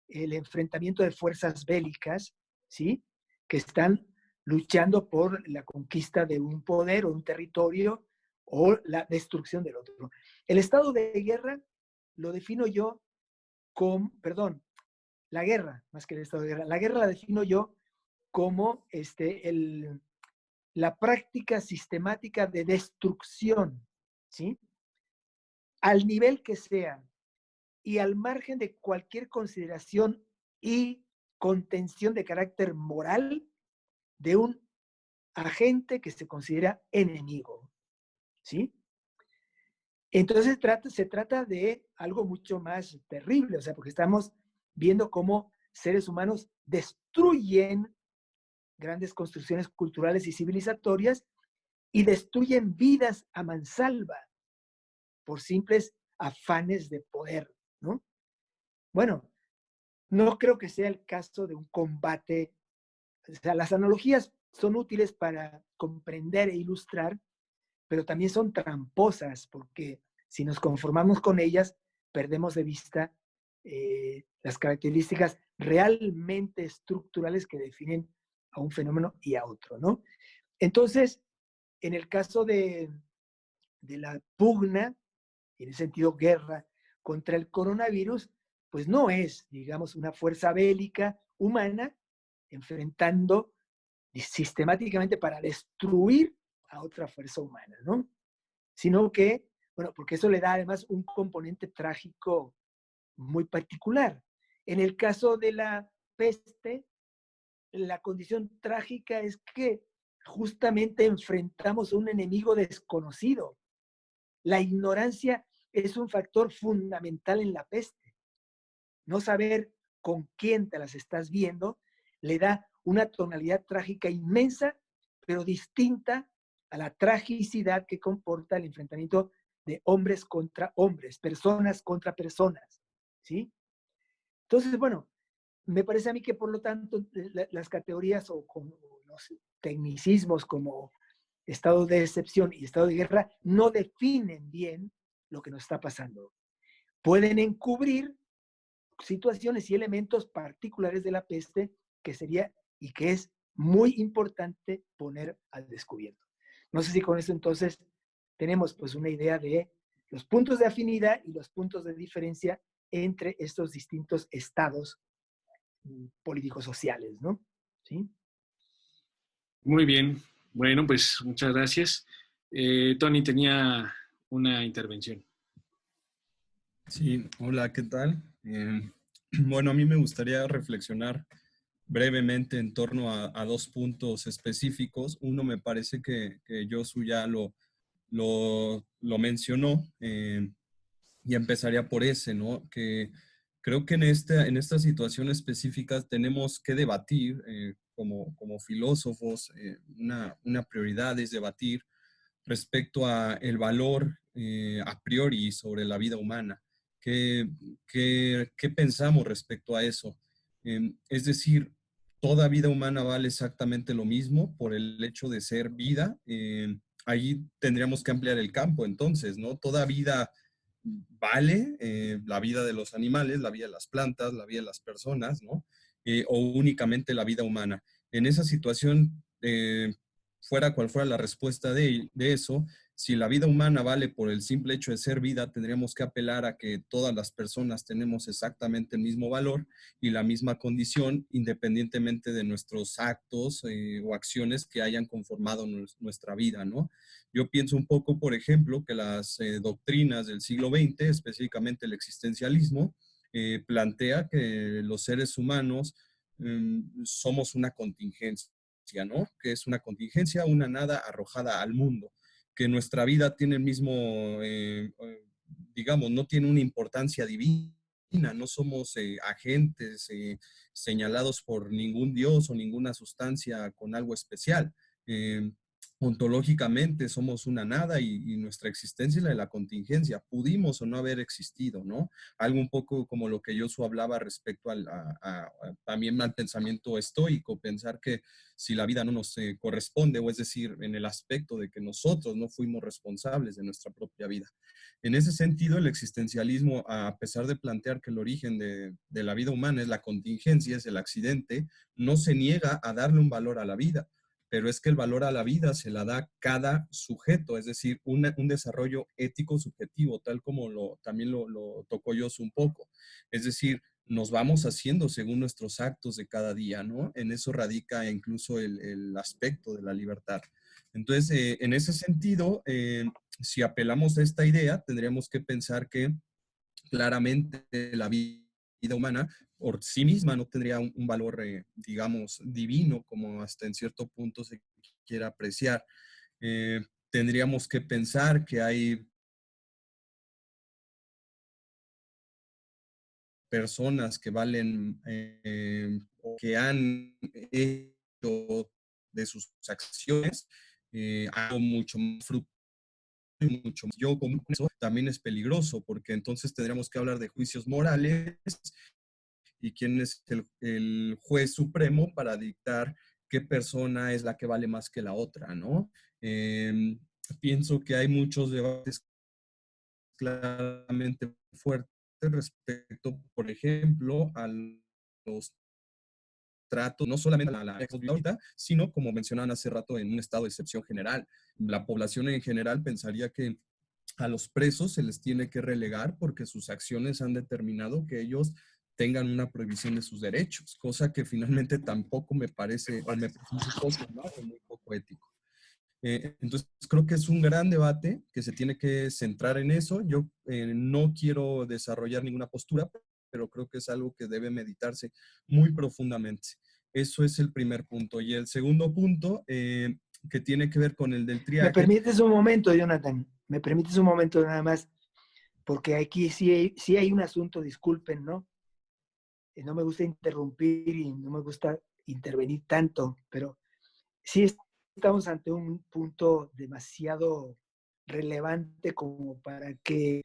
el enfrentamiento de fuerzas bélicas, ¿sí? Que están luchando por la conquista de un poder o un territorio o la destrucción del otro. El estado de guerra lo defino yo como, perdón, la guerra, más que el estado de guerra, la guerra la defino yo como la práctica sistemática de destrucción, ¿sí? Al nivel que sea y al margen de cualquier consideración y contención de carácter moral de un agente que se considera enemigo, ¿sí? Entonces se trata de algo mucho más terrible, o sea, porque estamos viendo cómo seres humanos destruyen grandes construcciones culturales y civilizatorias y destruyen vidas a mansalva por simples afanes de poder, ¿no? Bueno, no creo que sea el caso de un combate. O sea, las analogías son útiles para comprender e ilustrar, pero también son tramposas, porque si nos conformamos con ellas, perdemos de vista las características realmente estructurales que definen a un fenómeno y a otro, ¿no? Entonces, en el caso de la pugna, en el sentido guerra, contra el coronavirus, pues no es, digamos, una fuerza bélica humana enfrentando sistemáticamente para destruir a otra fuerza humana, ¿no? Sino que, bueno, porque eso le da además un componente trágico muy particular. En el caso de la peste, la condición trágica es que justamente enfrentamos a un enemigo desconocido. La ignorancia es un factor fundamental en la peste. No saber con quién te las estás viendo le da una tonalidad trágica inmensa, pero distinta a la tragicidad que comporta el enfrentamiento de hombres contra hombres, personas contra personas, ¿sí? Entonces, bueno, me parece a mí que por lo tanto las categorías o los tecnicismos como estado de excepción y estado de guerra no definen bien lo que nos está pasando. Pueden encubrir situaciones y elementos particulares de la peste que sería y que es muy importante poner al descubierto. No sé si con eso entonces tenemos pues una idea de los puntos de afinidad y los puntos de diferencia entre estos distintos estados políticos sociales, ¿no? ¿Sí? Muy bien. Bueno, pues muchas gracias. Tony tenía una intervención. Sí, hola, ¿qué tal? Bueno, a mí me gustaría reflexionar brevemente en torno a dos puntos específicos. Uno me parece que Josu ya lo mencionó, y empezaría por ese, ¿no? Que creo que en esta situación específica tenemos que debatir, como filósofos, una prioridad es debatir respecto a el valor a priori sobre la vida humana. ¿Qué pensamos respecto a eso? Es decir, ¿toda vida humana vale exactamente lo mismo por el hecho de ser vida? Ahí tendríamos que ampliar el campo entonces, ¿no? Toda vida vale, la vida de los animales, la vida de las plantas, la vida de las personas, ¿no? O únicamente la vida humana. En esa situación, fuera cual fuera la respuesta de eso, si la vida humana vale por el simple hecho de ser vida, tendríamos que apelar a que todas las personas tenemos exactamente el mismo valor y la misma condición, independientemente de nuestros actos o acciones que hayan conformado nuestra vida, ¿no? Yo pienso un poco, por ejemplo, que las doctrinas del siglo XX, específicamente el existencialismo, plantea que los seres humanos somos una contingencia, ¿no? Que es una contingencia, una nada arrojada al mundo, que nuestra vida tiene el mismo, digamos, no tiene una importancia divina, no somos agentes señalados por ningún dios o ninguna sustancia con algo especial. Ontológicamente somos una nada y nuestra existencia es la de la contingencia. Pudimos o no haber existido, ¿no? Algo un poco como lo que Joshua hablaba respecto también al pensamiento estoico, pensar que si la vida no nos corresponde, o es decir, en el aspecto de que nosotros no fuimos responsables de nuestra propia vida. En ese sentido, el existencialismo, a pesar de plantear que el origen de la vida humana es la contingencia, es el accidente, no se niega a darle un valor a la vida, pero es que el valor a la vida se la da cada sujeto, es decir, un desarrollo ético subjetivo, tal como también lo tocó Josu un poco. Es decir, nos vamos haciendo según nuestros actos de cada día, ¿no? En eso radica incluso el aspecto de la libertad. Entonces, en ese sentido, si apelamos a esta idea, tendríamos que pensar que claramente la vida humana por sí misma no tendría un valor, digamos, divino, como hasta en cierto punto se quiera apreciar. Tendríamos que pensar que hay personas que valen o que han hecho de sus acciones algo mucho más fructífero. Mucho más. Yo como eso también es peligroso, porque entonces tendríamos que hablar de juicios morales y quién es el juez supremo para dictar qué persona es la que vale más que la otra, ¿no? Pienso que hay muchos debates claramente fuertes respecto, por ejemplo, a los tratos, no solamente a la exviolenta, sino, como mencionaban hace rato, en un estado de excepción general. La población en general pensaría que a los presos se les tiene que relegar porque sus acciones han determinado que ellos tengan una prohibición de sus derechos, cosa que finalmente tampoco me parece, o me parece un poco, ¿no? Muy poco ético. Entonces, creo que es un gran debate que se tiene que centrar en eso. Yo no quiero desarrollar ninguna postura, pero creo que es algo que debe meditarse muy profundamente. Eso es el primer punto. Y el segundo punto, que tiene que ver con el del ¿Me triaje. permites un momento, Jonathan? ¿Me permites un momento nada más? Porque aquí sí hay un asunto, disculpen, ¿no? No me gusta interrumpir y no me gusta intervenir tanto, pero sí estamos ante un punto demasiado relevante como para que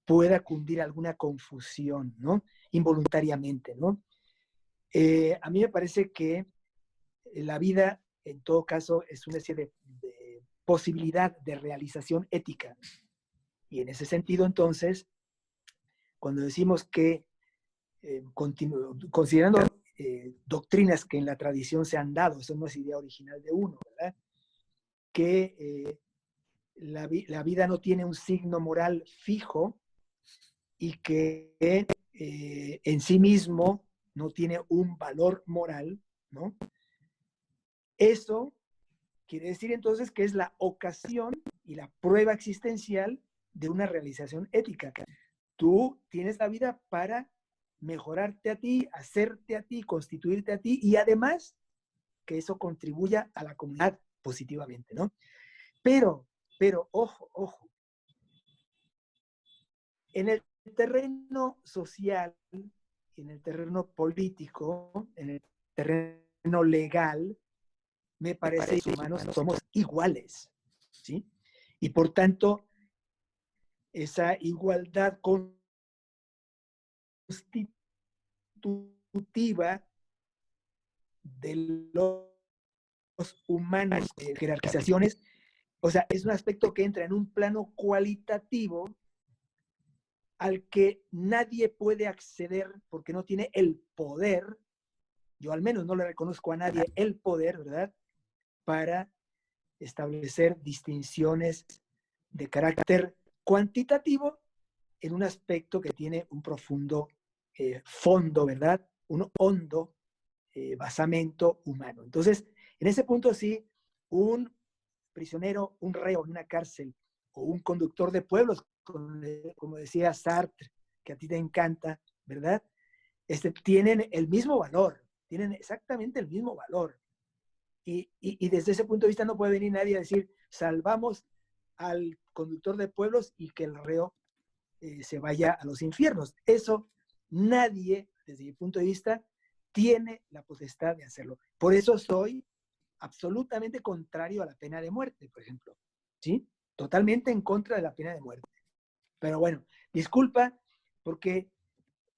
pueda cundir alguna confusión, ¿no? Involuntariamente, ¿no? A mí me parece que la vida, en todo caso, es una especie de posibilidad de realización ética. Y en ese sentido, entonces, cuando decimos que, considerando doctrinas que en la tradición se han dado, eso no es idea original de uno, ¿verdad? Que la vida no tiene un signo moral fijo y que en sí mismo no tiene un valor moral, ¿no? Eso quiere decir entonces que es la ocasión y la prueba existencial de una realización ética. Tú tienes la vida para mejorarte a ti, hacerte a ti, constituirte a ti y además que eso contribuya a la comunidad positivamente, ¿no? Pero, ojo, en el terreno social, en el terreno político, en el terreno legal, me parece que los humanos somos iguales, ¿sí? Y por tanto, esa igualdad constitutiva de los humanos, jerarquizaciones, o sea, es un aspecto que entra en un plano cualitativo al que nadie puede acceder porque no tiene el poder, yo al menos no le reconozco a nadie el poder, ¿verdad?, para establecer distinciones de carácter cuantitativo en un aspecto que tiene un profundo fondo, ¿verdad?, un hondo basamento humano. Entonces, en ese punto sí, un prisionero, un reo en una cárcel o un conductor de pueblos, como decía Sartre, que a ti te encanta, ¿verdad? Tienen el mismo valor, tienen exactamente el mismo valor. Y desde ese punto de vista no puede venir nadie a decir, salvamos al conductor de pueblos y que el reo se vaya a los infiernos. Eso Nadie, desde mi punto de vista, tiene la potestad de hacerlo. Por eso soy absolutamente contrario a la pena de muerte, por ejemplo. ¿Sí? Totalmente en contra de la pena de muerte. Pero bueno, disculpa, porque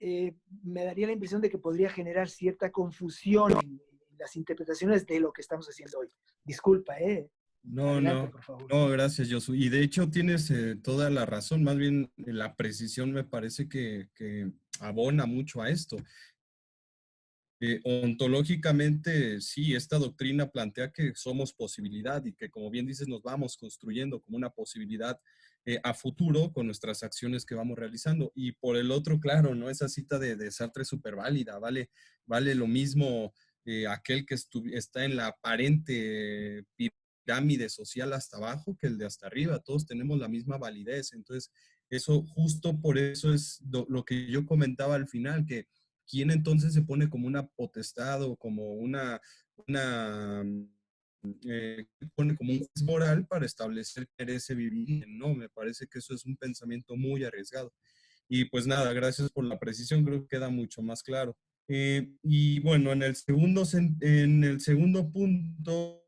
me daría la impresión de que podría generar cierta confusión en las interpretaciones de lo que estamos haciendo hoy. Disculpa, No, adelante, no, por favor. no, gracias, Josu. Y de hecho tienes toda la razón, más bien la precisión me parece que abona mucho a esto. Ontológicamente, sí, esta doctrina plantea que somos posibilidad y que, como bien dices, nos vamos construyendo como una posibilidad a futuro con nuestras acciones que vamos realizando. Y por el otro, claro, ¿no? Esa cita de Sartre es súper válida, vale lo mismo aquel que está en la aparente pirámide social hasta abajo que el de hasta arriba. Todos tenemos la misma validez. Entonces, eso justo por eso es lo que yo comentaba al final, que ¿quién entonces se pone como una potestad o como una pone como un juez moral para establecer que merece vivir bien? No, me parece que eso es un pensamiento muy arriesgado. Y pues nada, gracias por la precisión, creo que queda mucho más claro. Y bueno, en el segundo punto,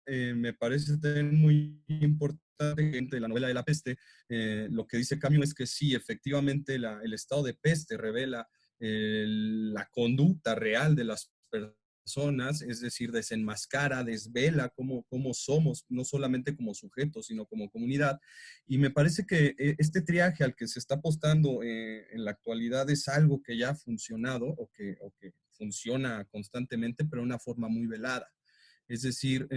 me parece también muy importante de la novela de la peste, lo que dice Camus es que sí, efectivamente el estado de peste revela la conducta real de las personas, es decir, desenmascara, desvela cómo somos, no solamente como sujetos, sino como comunidad. Y me parece que este triaje al que se está apostando en la actualidad es algo que ya ha funcionado o que funciona constantemente, pero de una forma muy velada. Es decir,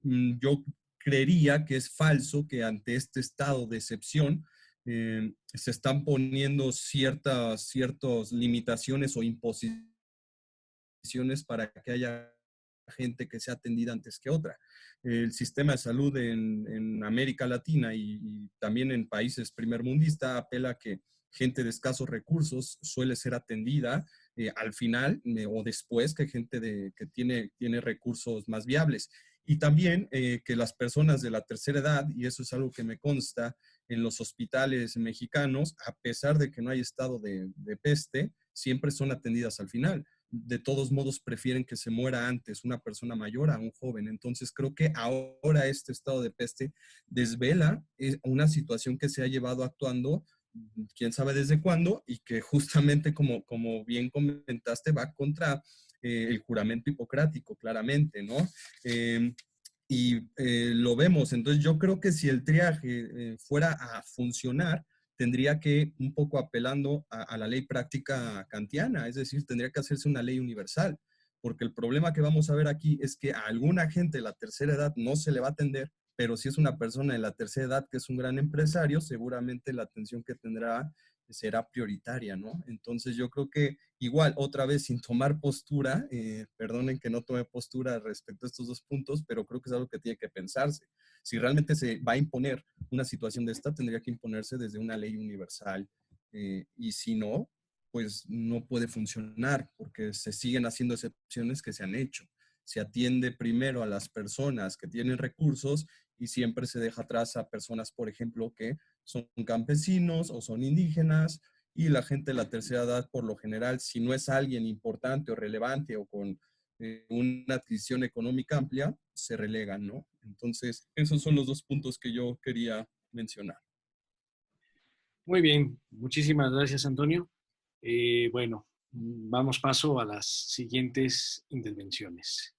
yo creería que es falso que ante este estado de excepción se están poniendo ciertas limitaciones o imposiciones para que haya gente que sea atendida antes que otra. El sistema de salud en América Latina y también en países primermundistas apela a que gente de escasos recursos suele ser atendida al final o después que gente que tiene recursos más viables. Y también que las personas de la tercera edad, y eso es algo que me consta en los hospitales mexicanos, a pesar de que no hay estado de peste, siempre son atendidas al final. De todos modos prefieren que se muera antes una persona mayor a un joven. Entonces creo que ahora este estado de peste desvela una situación que se ha llevado actuando quién sabe desde cuándo y que justamente como bien comentaste va contra el juramento hipocrático, claramente, ¿no? Lo vemos. Entonces yo creo que si el triaje fuera a funcionar, tendría que, un poco apelando a la ley práctica kantiana, es decir, tendría que hacerse una ley universal, porque el problema que vamos a ver aquí es que a alguna gente de la tercera edad no se le va a atender, pero si es una persona de la tercera edad que es un gran empresario, seguramente la atención que tendrá será prioritaria, ¿no? Entonces yo creo que igual, otra vez, sin tomar postura, perdonen que no tome postura respecto a estos dos puntos, pero creo que es algo que tiene que pensarse. Si realmente se va a imponer una situación de esta, tendría que imponerse desde una ley universal. Y si no, pues no puede funcionar porque se siguen haciendo excepciones que se han hecho. Se atiende primero a las personas que tienen recursos y siempre se deja atrás a personas, por ejemplo, que son campesinos o son indígenas, y la gente de la tercera edad, por lo general, si no es alguien importante o relevante o con una adquisición económica amplia, se relegan, ¿no? Entonces, esos son los dos puntos que yo quería mencionar. Muy bien, muchísimas gracias, Antonio. Bueno, vamos paso a las siguientes intervenciones.